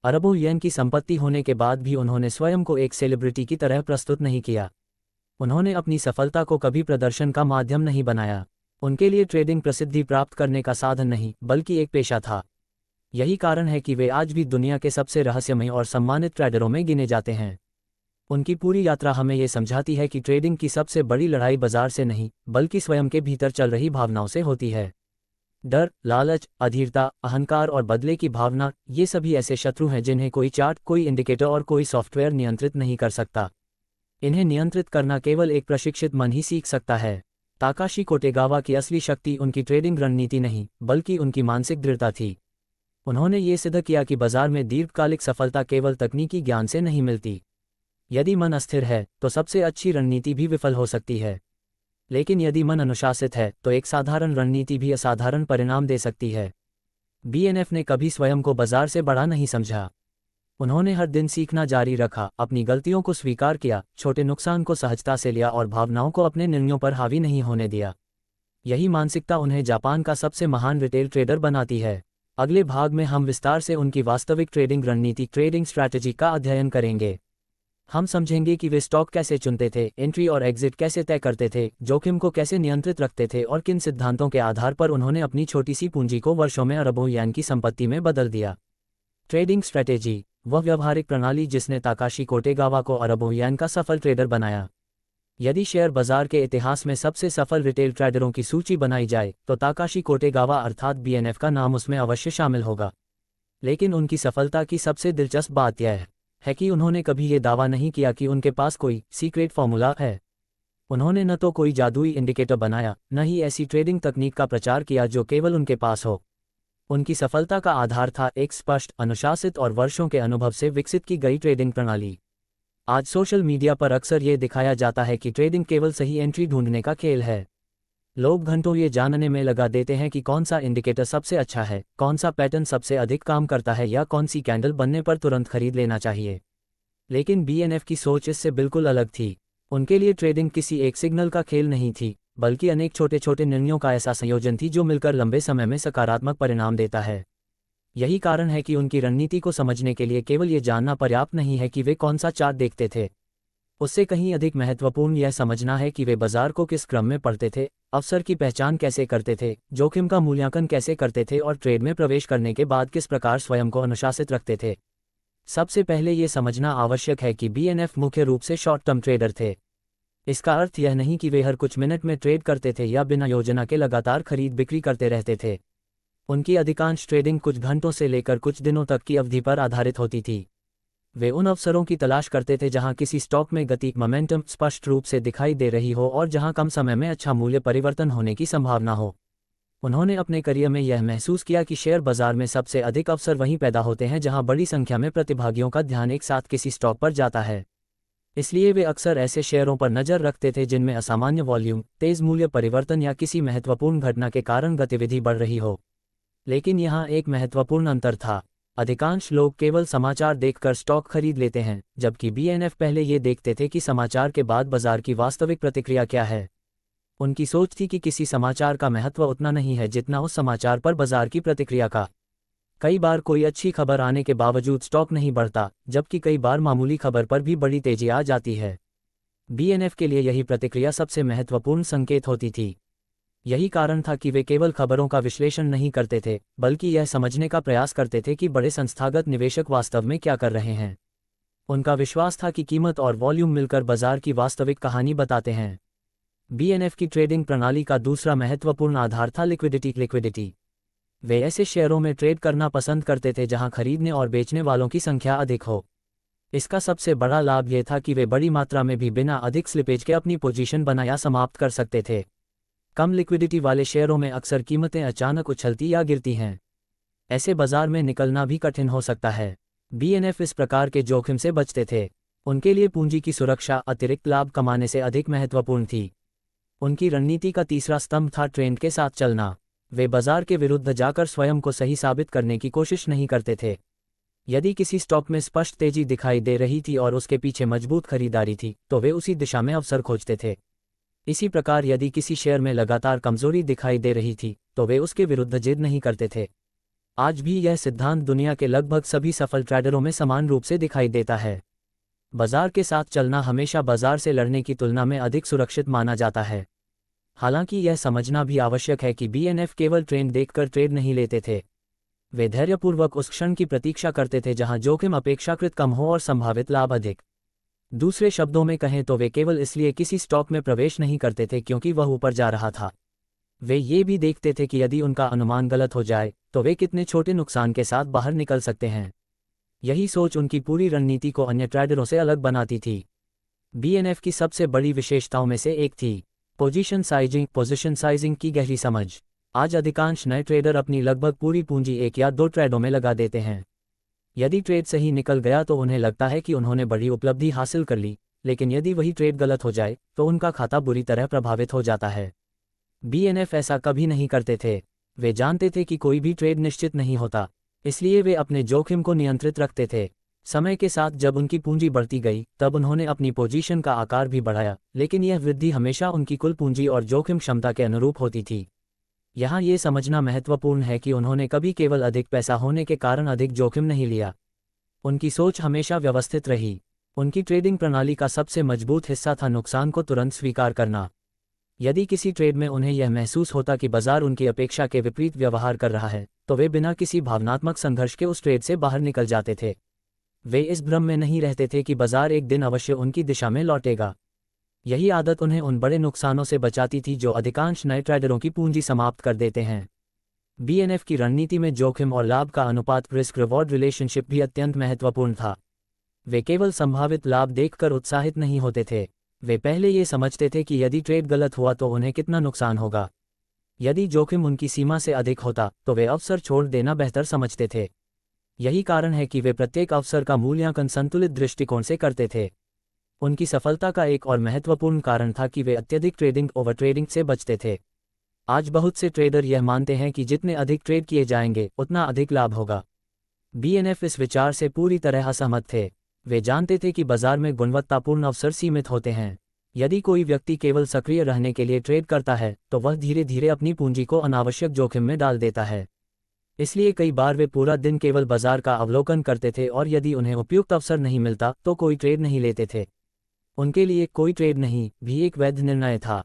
अरबों येन की संपत्ति होने के बाद भी उन्होंने स्वयं को एक सेलिब्रिटी की तरह प्रस्तुत नहीं किया। उन्होंने अपनी सफलता को कभी प्रदर्शन का माध्यम नहीं बनाया। उनके लिए ट्रेडिंग प्रसिद्धि प्राप्त करने का साधन नहीं बल्कि एक पेशा था। यही कारण है कि वे आज भी दुनिया के सबसे रहस्यमय और सम्मानित ट्रेडरों में गिने जाते हैं। उनकी पूरी यात्रा हमें ये समझाती है कि ट्रेडिंग की सबसे बड़ी लड़ाई बाजार से नहीं बल्कि स्वयं के भीतर चल रही भावनाओं से होती है। डर, लालच, अधीरता, अहंकार और बदले की भावना, ये सभी ऐसे शत्रु हैं जिन्हें कोई चार्ट, कोई इंडिकेटर और कोई सॉफ्टवेयर नियंत्रित नहीं कर सकता। इन्हें नियंत्रित करना केवल एक प्रशिक्षित मन ही सीख सकता है। ताकाशी कोटेगावा की असली शक्ति उनकी ट्रेडिंग रणनीति नहीं बल्कि उनकी मानसिक दृढ़ता थी। उन्होंने ये सिद्ध किया कि बाजार में दीर्घकालिक सफलता केवल तकनीकी ज्ञान से नहीं मिलती। यदि मन अस्थिर है तो सबसे अच्छी रणनीति भी विफल हो सकती है, लेकिन यदि मन अनुशासित है तो एक साधारण रणनीति भी असाधारण परिणाम दे सकती है। बीएनएफ ने कभी स्वयं को बाजार से बड़ा नहीं समझा। उन्होंने हर दिन सीखना जारी रखा, अपनी गलतियों को स्वीकार किया, छोटे नुकसान को सहजता से लिया और भावनाओं को अपने निर्णयों पर हावी नहीं होने दिया। यही मानसिकता उन्हें जापान का सबसे महान रिटेल ट्रेडर बनाती है। अगले भाग में हम विस्तार से उनकी वास्तविक ट्रेडिंग रणनीति, ट्रेडिंग स्ट्रैटेजी का अध्ययन करेंगे। हम समझेंगे कि वे स्टॉक कैसे चुनते थे, एंट्री और एग्जिट कैसे तय करते थे, जोखिम को कैसे नियंत्रित रखते थे और किन सिद्धांतों के आधार पर उन्होंने अपनी छोटी सी पूंजी को वर्षों में अरबों येन की संपत्ति में बदल दिया। ट्रेडिंग स्ट्रैटेजी, वह व्यावहारिक प्रणाली जिसने ताकाशी कोटेगावा को अरबों येन का सफल ट्रेडर बनाया। यदि शेयर बाजार के इतिहास में सबसे सफल रिटेल ट्रेडरों की सूची बनाई जाए तो ताकाशी कोटेगावा अर्थात बीएनएफ का नाम उसमें अवश्य शामिल होगा। लेकिन उनकी सफलता की सबसे दिलचस्प बात यह है कि उन्होंने कभी ये दावा नहीं किया कि उनके पास कोई सीक्रेट फॉर्मूला है। उन्होंने न तो कोई जादुई इंडिकेटर बनाया, न ही ऐसी ट्रेडिंग तकनीक का प्रचार किया जो केवल उनके पास हो। उनकी सफलता का आधार था एक स्पष्ट, अनुशासित और वर्षों के अनुभव से विकसित की गई ट्रेडिंग प्रणाली। आज सोशल मीडिया पर अक्सर ये दिखाया जाता है कि ट्रेडिंग केवल सही एंट्री ढूंढने का खेल है। लोग घंटों ये जानने में लगा देते हैं कि कौन सा इंडिकेटर सबसे अच्छा है, कौन सा पैटर्न सबसे अधिक काम करता है या कौन सी कैंडल बनने पर तुरंत खरीद लेना चाहिए। लेकिन बीएनएफ की सोच इससे बिल्कुल अलग थी। उनके लिए ट्रेडिंग किसी एक सिग्नल का खेल नहीं थी, बल्कि अनेक छोटे छोटे निर्णयों का ऐसा संयोजन थी जो मिलकर लंबे समय में सकारात्मक परिणाम देता है। यही कारण है कि उनकी रणनीति को समझने के लिए केवल ये जानना पर्याप्त नहीं है कि वे कौन सा चार्ट देखते थे। उससे कहीं अधिक महत्वपूर्ण यह समझना है कि वे बाजार को किस क्रम में पढ़ते थे, अवसर की पहचान कैसे करते थे, जोखिम का मूल्यांकन कैसे करते थे और ट्रेड में प्रवेश करने के बाद किस प्रकार स्वयं को अनुशासित रखते थे। सबसे पहले ये समझना आवश्यक है कि बीएनएफ मुख्य रूप से शॉर्ट टर्म ट्रेडर थे। इसका अर्थ यह नहीं कि वे हर कुछ मिनट में ट्रेड करते थे या बिना योजना के लगातार खरीद बिक्री करते रहते थे। उनकी अधिकांश ट्रेडिंग कुछ घंटों से लेकर कुछ दिनों तक की अवधि पर आधारित होती थी। वे उन अवसरों की तलाश करते थे जहां किसी स्टॉक में गति मोमेंटम स्पष्ट रूप से दिखाई दे रही हो और जहां कम समय में अच्छा मूल्य परिवर्तन होने की संभावना हो। उन्होंने अपने करियर में यह महसूस किया कि शेयर बाजार में सबसे अधिक अवसर वहीं पैदा होते हैं जहां बड़ी संख्या में प्रतिभागियों का ध्यान एक साथ किसी स्टॉक पर जाता है। इसलिए वे अक्सर ऐसे शेयरों पर नज़र रखते थे जिनमें असामान्य वॉल्यूम, तेज मूल्य परिवर्तन या किसी महत्वपूर्ण घटना के कारण गतिविधि बढ़ रही हो। लेकिन यहाँ एक महत्वपूर्ण अंतर था। अधिकांश लोग केवल समाचार देखकर स्टॉक खरीद लेते हैं, जबकि बीएनएफ पहले ये देखते थे कि समाचार के बाद बाजार की वास्तविक प्रतिक्रिया क्या है। उनकी सोच थी कि किसी समाचार का महत्व उतना नहीं है जितना उस समाचार पर बाजार की प्रतिक्रिया का। कई बार कोई अच्छी खबर आने के बावजूद स्टॉक नहीं बढ़ता, जबकि कई बार मामूली खबर पर भी बड़ी तेजी आ जाती है। बीएनएफ के लिए यही प्रतिक्रिया सबसे महत्वपूर्ण संकेत होती थी। यही कारण था कि वे केवल खबरों का विश्लेषण नहीं करते थे, बल्कि यह समझने का प्रयास करते थे कि बड़े संस्थागत निवेशक वास्तव में क्या कर रहे हैं। उनका विश्वास था कि कीमत और वॉल्यूम मिलकर बाजार की वास्तविक कहानी बताते हैं। बीएनएफ की ट्रेडिंग प्रणाली का दूसरा महत्वपूर्ण आधार था लिक्विडिटी। वे ऐसे शेयरों में ट्रेड करना पसंद करते थे जहां खरीदने और बेचने वालों की संख्या अधिक हो। इसका सबसे बड़ा लाभ यह था कि वे बड़ी मात्रा में भी बिना अधिक स्लिपेज के अपनी पोजीशन बनाया समाप्त कर सकते थे। कम लिक्विडिटी वाले शेयरों में अक्सर कीमतें अचानक उछलती या गिरती हैं। ऐसे बाजार में निकलना भी कठिन हो सकता है। बीएनएफ इस प्रकार के जोखिम से बचते थे। उनके लिए पूंजी की सुरक्षा अतिरिक्त लाभ कमाने से अधिक महत्वपूर्ण थी। उनकी रणनीति का तीसरा स्तंभ था ट्रेंड के साथ चलना। वे बाजार के विरुद्ध जाकर स्वयं को सही साबित करने की कोशिश नहीं करते थे। यदि किसी स्टॉक में स्पष्ट तेजी दिखाई दे रही थी और उसके पीछे मजबूत खरीदारी थी, तो वे उसी दिशा में अवसर खोजते थे। इसी प्रकार यदि किसी शेयर में लगातार कमजोरी दिखाई दे रही थी, तो वे उसके विरुद्ध जिद नहीं करते थे। आज भी यह सिद्धांत दुनिया के लगभग सभी सफल ट्रेडरों में समान रूप से दिखाई देता है। बाजार के साथ चलना हमेशा बाजार से लड़ने की तुलना में अधिक सुरक्षित माना जाता है। हालांकि यह समझना भी आवश्यक है कि बीएनएफ केवल ट्रेंड देखकर ट्रेड नहीं लेते थे। वे धैर्यपूर्वक उस क्षण की प्रतीक्षा करते थे जहां जोखिम अपेक्षाकृत कम हो और संभावित लाभ अधिक। दूसरे शब्दों में कहें तो वे केवल इसलिए किसी स्टॉक में प्रवेश नहीं करते थे क्योंकि वह ऊपर जा रहा था। वे ये भी देखते थे कि यदि उनका अनुमान गलत हो जाए तो वे कितने छोटे नुकसान के साथ बाहर निकल सकते हैं। यही सोच उनकी पूरी रणनीति को अन्य ट्रेडरों से अलग बनाती थी। बीएनएफ की सबसे बड़ी विशेषताओं में से एक थी पोजीशन साइजिंग की गहरी समझ। आज अधिकांश नए ट्रेडर अपनी लगभग पूरी पूंजी एक या दो ट्रेडों में लगा देते हैं। यदि ट्रेड सही निकल गया तो उन्हें लगता है कि उन्होंने बड़ी उपलब्धि हासिल कर ली, लेकिन यदि वही ट्रेड गलत हो जाए तो उनका खाता बुरी तरह प्रभावित हो जाता है। बीएनएफ ऐसा कभी नहीं करते थे। वे जानते थे कि कोई भी ट्रेड निश्चित नहीं होता, इसलिए वे अपने जोखिम को नियंत्रित रखते थे। समय के साथ जब उनकी पूंजी बढ़ती गई तब उन्होंने अपनी पोजीशन का आकार भी बढ़ाया, लेकिन यह वृद्धि हमेशा उनकी कुल पूंजी और जोखिम क्षमता के अनुरूप होती थी। यहाँ ये समझना महत्वपूर्ण है कि उन्होंने कभी केवल अधिक पैसा होने के कारण अधिक जोखिम नहीं लिया। उनकी सोच हमेशा व्यवस्थित रही। उनकी ट्रेडिंग प्रणाली का सबसे मजबूत हिस्सा था नुकसान को तुरंत स्वीकार करना। यदि किसी ट्रेड में उन्हें यह महसूस होता कि बाजार उनकी अपेक्षा के विपरीत व्यवहार कर रहा है, तो वे बिना किसी भावनात्मक संघर्ष के उस ट्रेड से बाहर निकल जाते थे। वे इस भ्रम में नहीं रहते थे कि बाजार एक दिन अवश्य उनकी दिशा में लौटेगा। यही आदत उन्हें उन बड़े नुकसानों से बचाती थी जो अधिकांश नए ट्रेडरों की पूंजी समाप्त कर देते हैं। बीएनएफ की रणनीति में जोखिम और लाभ का अनुपात रिस्क रिवॉर्ड रिलेशनशिप भी अत्यंत महत्वपूर्ण था। वे केवल संभावित लाभ देखकर उत्साहित नहीं होते थे। वे पहले ये समझते थे कि यदि ट्रेड गलत हुआ तो उन्हें कितना नुकसान होगा। यदि जोखिम उनकी सीमा से अधिक होता तो वे अवसर छोड़ देना बेहतर समझते थे। यही कारण है कि वे प्रत्येक अवसर का मूल्यांकन संतुलित दृष्टिकोण से करते थे। उनकी सफलता का एक और महत्वपूर्ण कारण था कि वे अत्यधिक ट्रेडिंग ओवर ट्रेडिंग से बचते थे। आज बहुत से ट्रेडर यह मानते हैं कि जितने अधिक ट्रेड किए जाएंगे उतना अधिक लाभ होगा। बीएनएफ इस विचार से पूरी तरह असहमत थे। वे जानते थे कि बाजार में गुणवत्तापूर्ण अवसर सीमित होते हैं। यदि कोई व्यक्ति केवल सक्रिय रहने के लिए ट्रेड करता है तो वह धीरे धीरे अपनी पूंजी को अनावश्यक जोखिम में डाल देता है। इसलिए कई बार वे पूरा दिन केवल बाजार का अवलोकन करते थे और यदि उन्हें उपयुक्त अवसर नहीं मिलता तो कोई ट्रेड नहीं लेते थे। उनके लिए कोई ट्रेड नहीं भी एक वैध निर्णय था।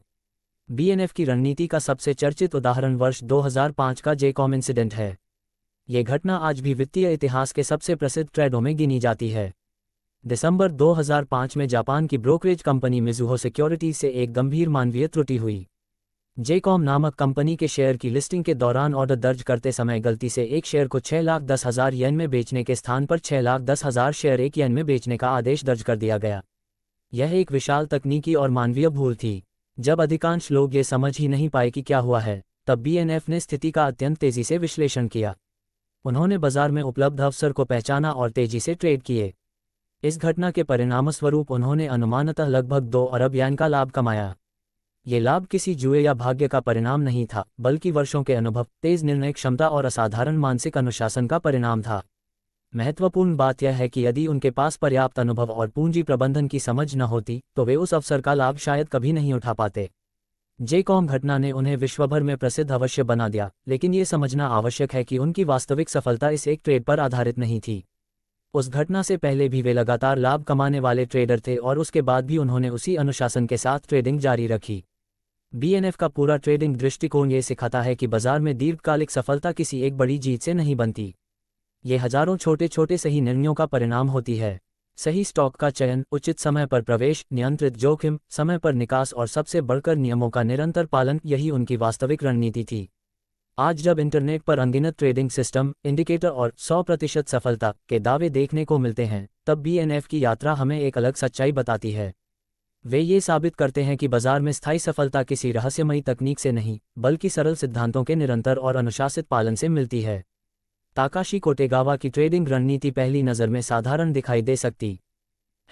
बीएनएफ की रणनीति का सबसे चर्चित उदाहरण वर्ष 2005 का जेकॉम इंसिडेंट है। ये घटना आज भी वित्तीय इतिहास के सबसे प्रसिद्ध ट्रेडों में गिनी जाती है। दिसंबर 2005 में जापान की ब्रोकरेज कंपनी मिज़ुहो सिक्योरिटीज से एक गंभीर मानवीय त्रुटि हुई। जेकॉम नामक कंपनी के शेयर की लिस्टिंग के दौरान ऑर्डर दर्ज करते समय गलती से एक शेयर को 6,10,000 येन में बेचने के स्थान पर 6,10,000 शेयर 1 येन में बेचने का आदेश दर्ज कर दिया गया। यह एक विशाल तकनीकी और मानवीय भूल थी। जब अधिकांश लोग ये समझ ही नहीं पाए कि क्या हुआ है, तब बीएनएफ ने स्थिति का अत्यंत तेजी से विश्लेषण किया। उन्होंने बाजार में उपलब्ध अवसर को पहचाना और तेजी से ट्रेड किए। इस घटना के परिणामस्वरूप उन्होंने अनुमानतः लगभग 2 अरब येन का लाभ कमाया। ये लाभ किसी जुए या भाग्य का परिणाम नहीं था, बल्कि वर्षों के अनुभव, तेज निर्णय क्षमता और असाधारण मानसिक अनुशासन का परिणाम था। महत्वपूर्ण बात यह है कि यदि उनके पास पर्याप्त अनुभव और पूंजी प्रबंधन की समझ न होती, तो वे उस अवसर का लाभ शायद कभी नहीं उठा पाते। जेकॉम घटना ने उन्हें विश्वभर में प्रसिद्ध अवश्य बना दिया, लेकिन ये समझना आवश्यक है कि उनकी वास्तविक सफलता इस एक ट्रेड पर आधारित नहीं थी। उस घटना से पहले भी वे लगातार लाभ कमाने वाले ट्रेडर थे और उसके बाद भी उन्होंने उसी अनुशासन के साथ ट्रेडिंग जारी रखी। बीएनएफ का पूरा ट्रेडिंग दृष्टिकोण ये सिखाता है कि बाजार में दीर्घकालिक सफलता किसी एक बड़ी जीत से नहीं बनती। ये हजारों छोटे छोटे सही निर्णयों का परिणाम होती है। सही स्टॉक का चयन, उचित समय पर प्रवेश, नियंत्रित जोखिम, समय पर निकास और सबसे बढ़कर नियमों का निरंतर पालन, यही उनकी वास्तविक रणनीति थी। आज जब इंटरनेट पर अनगिनत ट्रेडिंग सिस्टम, इंडिकेटर और 100% सफलता के दावे देखने को मिलते हैं, तब बीएनएफ की यात्रा हमें एक अलग सच्चाई बताती है। वे ये साबित करते हैं कि बाजार में स्थायी सफलता किसी रहस्यमयी तकनीक से नहीं, बल्कि सरल सिद्धांतों के निरंतर और अनुशासित पालन से मिलती है। ताकाशी कोटेगावा की ट्रेडिंग रणनीति पहली नज़र में साधारण दिखाई दे सकती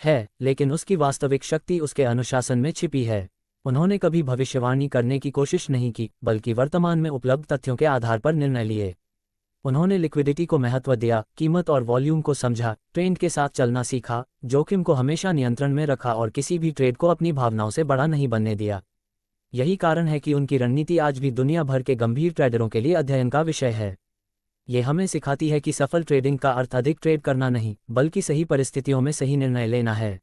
है, लेकिन उसकी वास्तविक शक्ति उसके अनुशासन में छिपी है। उन्होंने कभी भविष्यवाणी करने की कोशिश नहीं की, बल्कि वर्तमान में उपलब्ध तथ्यों के आधार पर निर्णय लिए। उन्होंने लिक्विडिटी को महत्व दिया, कीमत और वॉल्यूम को समझा, ट्रेंड के साथ चलना सीखा, जोखिम को हमेशा नियंत्रण में रखा और किसी भी ट्रेड को अपनी भावनाओं से बड़ा नहीं बनने दिया। यही कारण है कि उनकी रणनीति आज भी दुनिया भर के गंभीर ट्रेडरों के लिए अध्ययन का विषय है। ये हमें सिखाती है कि सफल ट्रेडिंग का अर्थ अधिक ट्रेड करना नहीं, बल्कि सही परिस्थितियों में सही निर्णय लेना है।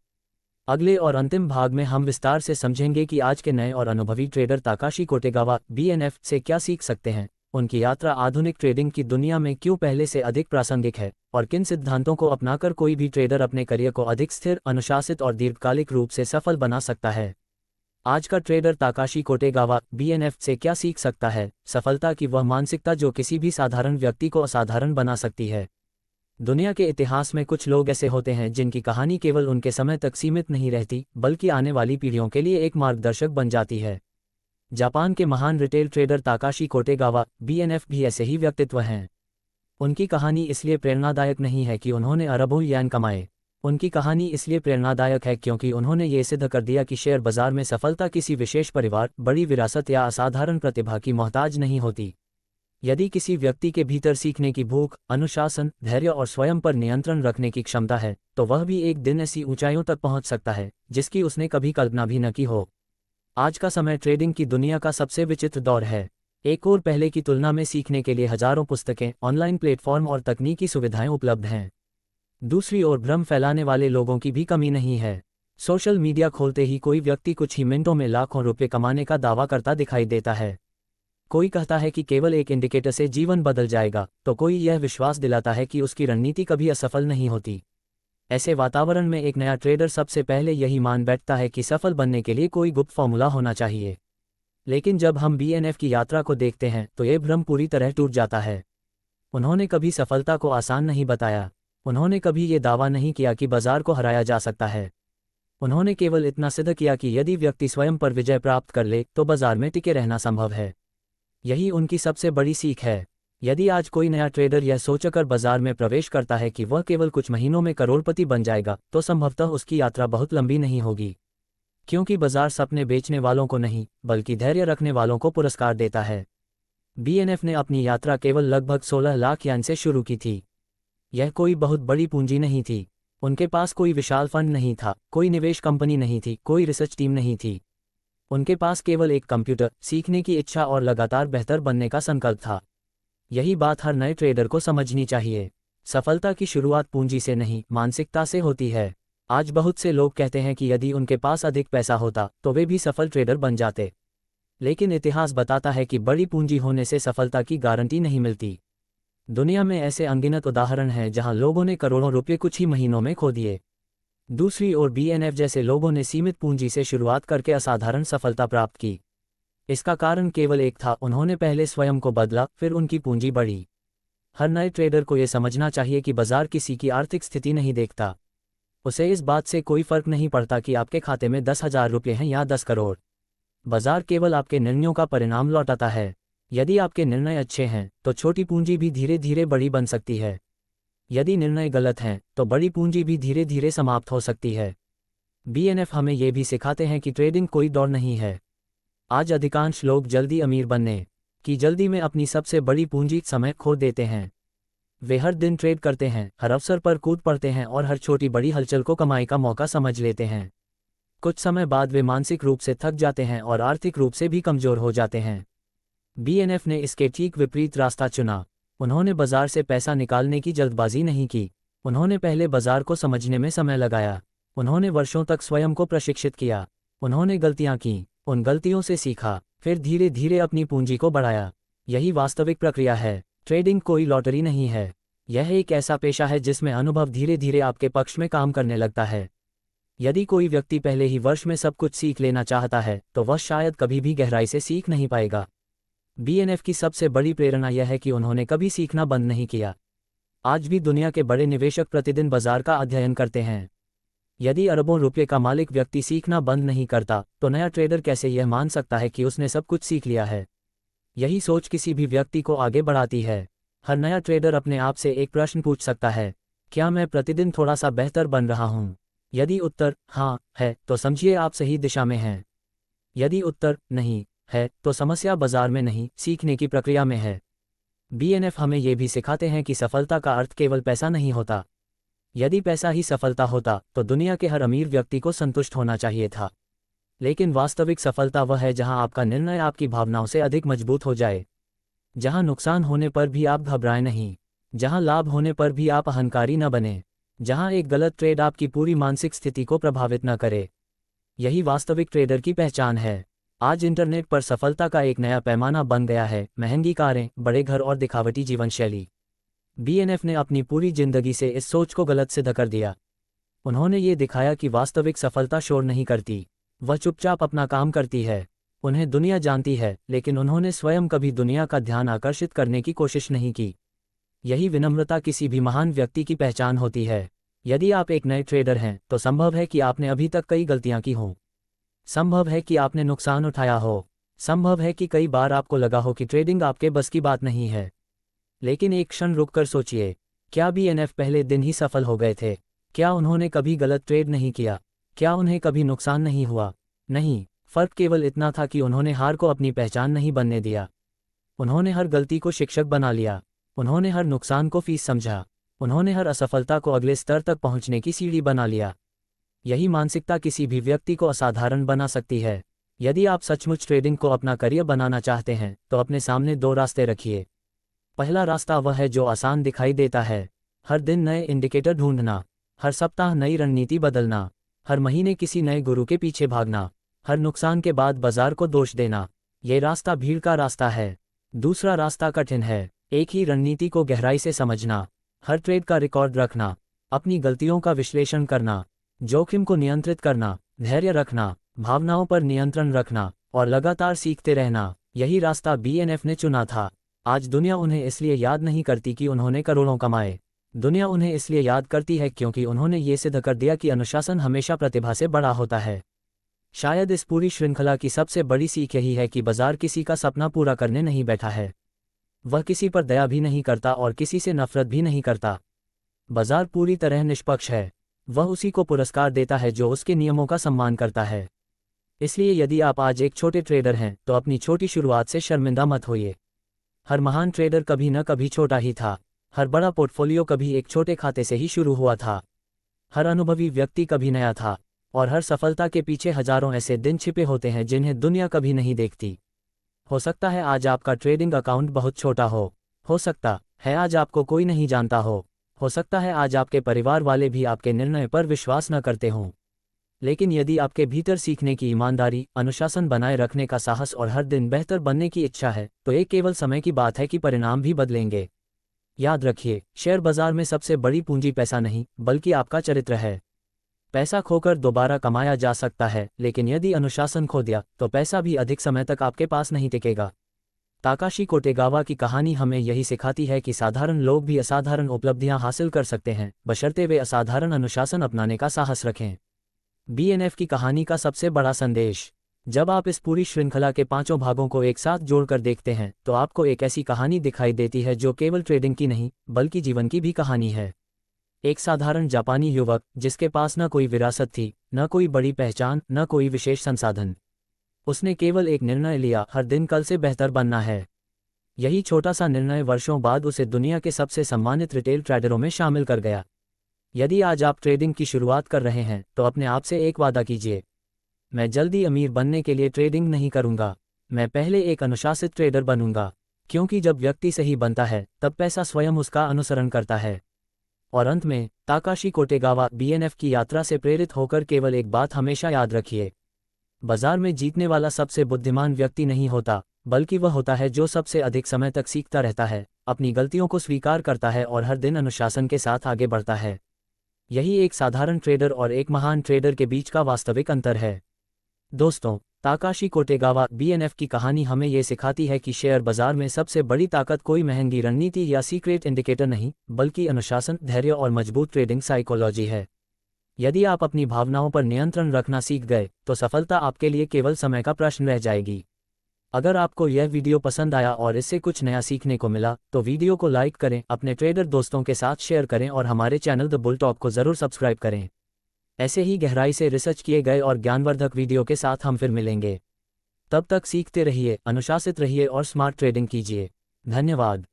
अगले और अंतिम भाग में हम विस्तार से समझेंगे कि आज के नए और अनुभवी ट्रेडर ताकाशी कोटेगावा बीएनएफ से क्या सीख सकते हैं, उनकी यात्रा आधुनिक ट्रेडिंग की दुनिया में क्यों पहले से अधिक प्रासंगिक है, और किन सिद्धांतों को अपनाकर कोई भी ट्रेडर अपने करियर को अधिक स्थिर, अनुशासित और दीर्घकालिक रूप से सफल बना सकता है। आज का ट्रेडर ताकाशी कोटेगावा बीएनएफ से क्या सीख सकता है? सफलता की वह मानसिकता जो किसी भी साधारण व्यक्ति को असाधारण बना सकती है। दुनिया के इतिहास में कुछ लोग ऐसे होते हैं जिनकी कहानी केवल उनके समय तक सीमित नहीं रहती, बल्कि आने वाली पीढ़ियों के लिए एक मार्गदर्शक बन जाती है। जापान के महान रिटेल ट्रेडर ताकाशी कोटेगावा बीएनएफ भी ऐसे ही व्यक्तित्व हैं। उनकी कहानी इसलिए प्रेरणादायक नहीं है कि उन्होंने अरबों येन कमाए। उनकी कहानी इसलिए प्रेरणादायक है क्योंकि उन्होंने ये सिद्ध कर दिया कि शेयर बाजार में सफलता किसी विशेष परिवार, बड़ी विरासत या असाधारण प्रतिभा की मोहताज नहीं होती। यदि किसी व्यक्ति के भीतर सीखने की भूख, अनुशासन, धैर्य और स्वयं पर नियंत्रण रखने की क्षमता है, तो वह भी एक दिन ऐसी ऊंचाइयों तक पहुंच सकता है जिसकी उसने कभी कल्पना भी न की हो। आज का समय ट्रेडिंग की दुनिया का सबसे विचित्र दौर है। एक और पहले की तुलना में सीखने के लिए हजारों पुस्तकें, ऑनलाइन प्लेटफॉर्म और तकनीकी सुविधाएं उपलब्ध हैं। दूसरी ओर भ्रम फैलाने वाले लोगों की भी कमी नहीं है। सोशल मीडिया खोलते ही कोई व्यक्ति कुछ ही मिनटों में लाखों रुपये कमाने का दावा करता दिखाई देता है। कोई कहता है कि केवल एक इंडिकेटर से जीवन बदल जाएगा, तो कोई यह विश्वास दिलाता है कि उसकी रणनीति कभी असफल नहीं होती। ऐसे वातावरण में एक नया ट्रेडर सबसे पहले यही मान बैठता है कि सफल बनने के लिए कोई गुप्त फॉर्मूला होना चाहिए। लेकिन जब हम बीएनएफ की यात्रा को देखते हैं तो ये भ्रम पूरी तरह टूट जाता है। उन्होंने कभी सफलता को आसान नहीं बताया। उन्होंने कभी ये दावा नहीं किया कि बाजार को हराया जा सकता है। उन्होंने केवल इतना सिद्ध किया कि यदि व्यक्ति स्वयं पर विजय प्राप्त कर ले तो बाजार में टिके रहना संभव है। यही उनकी सबसे बड़ी सीख है। यदि आज कोई नया ट्रेडर यह सोचकर बाजार में प्रवेश करता है कि वह केवल कुछ महीनों में करोड़पति बन जाएगा, तो संभवतः उसकी यात्रा बहुत लंबी नहीं होगी। क्योंकि बाजार सपने बेचने वालों को नहीं, बल्कि धैर्य रखने वालों को पुरस्कार देता है। बीएनएफ ने अपनी यात्रा केवल लगभग 16 लाख येन से शुरू की थी। यह कोई बहुत बड़ी पूंजी नहीं थी। उनके पास कोई विशाल फंड नहीं था, कोई निवेश कंपनी नहीं थी, कोई रिसर्च टीम नहीं थी। उनके पास केवल एक कंप्यूटर, सीखने की इच्छा और लगातार बेहतर बनने का संकल्प था। यही बात हर नए ट्रेडर को समझनी चाहिए। सफलता की शुरुआत पूंजी से नहीं, मानसिकता से होती है। आज बहुत से लोग कहते हैं कि यदि उनके पास अधिक पैसा होता तो वे भी सफल ट्रेडर बन जाते। लेकिन इतिहास बताता है कि बड़ी पूंजी होने से सफलता की गारंटी नहीं मिलती। दुनिया में ऐसे अनगिनत उदाहरण हैं जहां लोगों ने करोड़ों रुपये कुछ ही महीनों में खो दिए। दूसरी ओर बीएनएफ जैसे लोगों ने सीमित पूंजी से शुरुआत करके असाधारण सफलता प्राप्त की। इसका कारण केवल एक था, उन्होंने पहले स्वयं को बदला, फिर उनकी पूंजी बढ़ी। हर नए ट्रेडर को यह समझना चाहिए कि बाजार किसी की आर्थिक स्थिति नहीं देखता। उसे इस बात से कोई फर्क नहीं पड़ता कि आपके खाते में 10,000 रुपये हैं या 10 करोड़। बाजार केवल आपके निर्णयों का परिणाम लौटाता है। यदि आपके निर्णय अच्छे हैं तो छोटी पूंजी भी धीरे धीरे बड़ी बन सकती है। यदि निर्णय गलत हैं तो बड़ी पूंजी भी धीरे धीरे समाप्त हो सकती है। बीएनएफ हमें यह भी सिखाते हैं कि ट्रेडिंग कोई दौड़ नहीं है। आज अधिकांश लोग जल्दी अमीर बनने की जल्दी में अपनी सबसे बड़ी पूंजी समय खो देते हैं। वे हर दिन ट्रेड करते हैं, हर अवसर पर कूद पड़ते हैं और हर छोटी बड़ी हलचल को कमाई का मौका समझ लेते हैं। कुछ समय बाद वे मानसिक रूप से थक जाते हैं और आर्थिक रूप से भी कमजोर हो जाते हैं। बीएनएफ ने इसके ठीक विपरीत रास्ता चुना। उन्होंने बाजार से पैसा निकालने की जल्दबाजी नहीं की। उन्होंने पहले बाजार को समझने में समय लगाया। उन्होंने वर्षों तक स्वयं को प्रशिक्षित किया। उन्होंने गलतियां की, उन गलतियों से सीखा, फिर धीरे धीरे अपनी पूंजी को बढ़ाया। यही वास्तविक प्रक्रिया है। ट्रेडिंग कोई लॉटरी नहीं है। यह एक ऐसा पेशा है जिसमें अनुभव धीरे धीरे आपके पक्ष में काम करने लगता है। यदि कोई व्यक्ति पहले ही वर्ष में सब कुछ सीख लेना चाहता है तो वह शायद कभी भी गहराई से सीख नहीं पाएगा। बीएनएफ की सबसे बड़ी प्रेरणा यह है कि उन्होंने कभी सीखना बंद नहीं किया। आज भी दुनिया के बड़े निवेशक प्रतिदिन बाजार का अध्ययन करते हैं। यदि अरबों रुपये का मालिक व्यक्ति सीखना बंद नहीं करता तो नया ट्रेडर कैसे यह मान सकता है कि उसने सब कुछ सीख लिया है। यही सोच किसी भी व्यक्ति को आगे बढ़ाती है। हर नया ट्रेडर अपने आप से एक प्रश्न पूछ सकता है, क्या मैं प्रतिदिन थोड़ा सा बेहतर बन रहा हूँ? यदि उत्तर हाँ है तो समझिए आप सही दिशा में हैं। यदि उत्तर नहीं है तो समस्या बाजार में नहीं, सीखने की प्रक्रिया में है। बीएनएफ हमें यह भी सिखाते हैं कि सफलता का अर्थ केवल पैसा नहीं होता। यदि पैसा ही सफलता होता तो दुनिया के हर अमीर व्यक्ति को संतुष्ट होना चाहिए था। लेकिन वास्तविक सफलता वह है जहां आपका निर्णय आपकी भावनाओं से अधिक मजबूत हो जाए, जहां नुकसान होने पर भी आप घबराएं नहीं, जहां लाभ होने पर भी आप अहंकारी न बने, जहां एक गलत ट्रेड आपकी पूरी मानसिक स्थिति को प्रभावित न करे। यही वास्तविक ट्रेडर की पहचान है। आज इंटरनेट पर सफलता का एक नया पैमाना बन गया है, महंगी कारें, बड़े घर और दिखावटी जीवन शैली। बीएनएफ ने अपनी पूरी जिंदगी से इस सोच को गलत सिद्ध कर दिया। उन्होंने ये दिखाया कि वास्तविक सफलता शोर नहीं करती, वह चुपचाप अपना काम करती है। उन्हें दुनिया जानती है, लेकिन उन्होंने स्वयं कभी दुनिया का ध्यान आकर्षित करने की कोशिश नहीं की। यही विनम्रता किसी भी महान व्यक्ति की पहचान होती है। यदि आप एक नए ट्रेडर हैं तो संभव है कि आपने अभी तक कई गलतियां की हों। संभव है कि आपने नुकसान उठाया हो। संभव है कि कई बार आपको लगा हो कि ट्रेडिंग आपके बस की बात नहीं है। लेकिन एक क्षण रुककर सोचिए, क्या बीएनएफ पहले दिन ही सफल हो गए थे? क्या उन्होंने कभी गलत ट्रेड नहीं किया? क्या उन्हें कभी नुकसान नहीं हुआ? नहीं, फर्क केवल इतना था कि उन्होंने हार को अपनी पहचान नहीं बनने दिया। उन्होंने हर गलती को शिक्षक बना लिया। उन्होंने हर नुकसान को फीस समझा। उन्होंने हर असफलता को अगले स्तर तक पहुंचने की सीढ़ी बना लिया। यही मानसिकता किसी भी व्यक्ति को असाधारण बना सकती है। यदि आप सचमुच ट्रेडिंग को अपना करियर बनाना चाहते हैं तो अपने सामने दो रास्ते रखिए। पहला रास्ता वह है जो आसान दिखाई देता है, हर दिन नए इंडिकेटर ढूंढना, हर सप्ताह नई रणनीति बदलना, हर महीने किसी नए गुरु के पीछे भागना, हर नुकसान के बाद बाजार को दोष देना। ये रास्ता भीड़ का रास्ता है। दूसरा रास्ता कठिन है, एक ही रणनीति को गहराई से समझना, हर ट्रेड का रिकॉर्ड रखना, अपनी गलतियों का विश्लेषण करना, जोखिम को नियंत्रित करना, धैर्य रखना, भावनाओं पर नियंत्रण रखना और लगातार सीखते रहना। यही रास्ता बीएनएफ ने चुना था। आज दुनिया उन्हें इसलिए याद नहीं करती कि उन्होंने करोड़ों कमाए। दुनिया उन्हें इसलिए याद करती है क्योंकि उन्होंने ये सिद्ध कर दिया कि अनुशासन हमेशा प्रतिभा से बड़ा होता है। शायद इस पूरी श्रृंखला की सबसे बड़ी सीख यही है कि बाजार किसी का सपना पूरा करने नहीं बैठा है। वह किसी पर दया भी नहीं करता और किसी से नफरत भी नहीं करता। बाजार पूरी तरह निष्पक्ष है। वह उसी को पुरस्कार देता है जो उसके नियमों का सम्मान करता है। इसलिए यदि आप आज एक छोटे ट्रेडर हैं तो अपनी छोटी शुरुआत से शर्मिंदा मत होइए। हर महान ट्रेडर कभी न कभी छोटा ही था। हर बड़ा पोर्टफोलियो कभी एक छोटे खाते से ही शुरू हुआ था। हर अनुभवी व्यक्ति कभी नया था और हर सफलता के पीछे हजारों ऐसे दिन छिपे होते हैं जिन्हें दुनिया कभी नहीं देखती। हो सकता है आज आपका ट्रेडिंग अकाउंट बहुत छोटा हो सकता है आज आपको कोई नहीं जानता हो सकता है आज आपके परिवार वाले भी आपके निर्णय पर विश्वास न करते हों। लेकिन यदि आपके भीतर सीखने की ईमानदारी, अनुशासन बनाए रखने का साहस और हर दिन बेहतर बनने की इच्छा है तो ये केवल समय की बात है कि परिणाम भी बदलेंगे। याद रखिए, शेयर बाजार में सबसे बड़ी पूंजी पैसा नहीं बल्कि आपका चरित्र है। पैसा खोकर दोबारा कमाया जा सकता है, लेकिन यदि अनुशासन खो दिया तो पैसा भी अधिक समय तक आपके पास नहीं टिकेगा। ताकाशी कोटेगावा की कहानी हमें यही सिखाती है कि साधारण लोग भी असाधारण उपलब्धियां हासिल कर सकते हैं, बशर्ते वे असाधारण अनुशासन अपनाने का साहस रखें। बीएनएफ की कहानी का सबसे बड़ा संदेश। जब आप इस पूरी श्रृंखला के 5 भागों को एक साथ जोड़कर देखते हैं तो आपको एक ऐसी कहानी दिखाई देती है जो केवल ट्रेडिंग की नहीं बल्कि जीवन की भी कहानी है। एक साधारण जापानी युवक जिसके पास न कोई विरासत थी, न कोई बड़ी पहचान, न कोई विशेष संसाधन। उसने केवल एक निर्णय लिया, हर दिन कल से बेहतर बनना है। यही छोटा सा निर्णय वर्षों बाद उसे दुनिया के सबसे सम्मानित रिटेल ट्रेडरों में शामिल कर गया। यदि आज आप ट्रेडिंग की शुरुआत कर रहे हैं तो अपने आप से एक वादा कीजिए, मैं जल्दी अमीर बनने के लिए ट्रेडिंग नहीं करूंगा, मैं पहले एक अनुशासित ट्रेडर बनूंगा। क्योंकि जब व्यक्ति सही बनता है तब पैसा स्वयं उसका अनुसरण करता है। और अंत में, ताकाशी कोटेगावा बीएनएफ की यात्रा से प्रेरित होकर केवल एक बात हमेशा याद रखिए, बाजार में जीतने वाला सबसे बुद्धिमान व्यक्ति नहीं होता, बल्कि वह होता है जो सबसे अधिक समय तक सीखता रहता है, अपनी गलतियों को स्वीकार करता है और हर दिन अनुशासन के साथ आगे बढ़ता है। यही एक साधारण ट्रेडर और एक महान ट्रेडर के बीच का वास्तविक अंतर है। दोस्तों, ताकाशी कोटेगावा बीएनएफ की कहानी हमें ये सिखाती है कि शेयर बाजार में सबसे बड़ी ताकत कोई महंगी रणनीति या सीक्रेट इंडिकेटर नहीं, बल्कि अनुशासन, धैर्य और मजबूत ट्रेडिंग साइकोलॉजी है। यदि आप अपनी भावनाओं पर नियंत्रण रखना सीख गए तो सफलता आपके लिए केवल समय का प्रश्न रह जाएगी। अगर आपको यह वीडियो पसंद आया और इससे कुछ नया सीखने को मिला तो वीडियो को लाइक करें, अपने ट्रेडर दोस्तों के साथ शेयर करें और हमारे चैनल द बुल टॉक को ज़रूर सब्सक्राइब करें। ऐसे ही गहराई से रिसर्च किए गए और ज्ञानवर्धक वीडियो के साथ हम फिर मिलेंगे। तब तक सीखते रहिए, अनुशासित रहिए और स्मार्ट ट्रेडिंग कीजिए। धन्यवाद।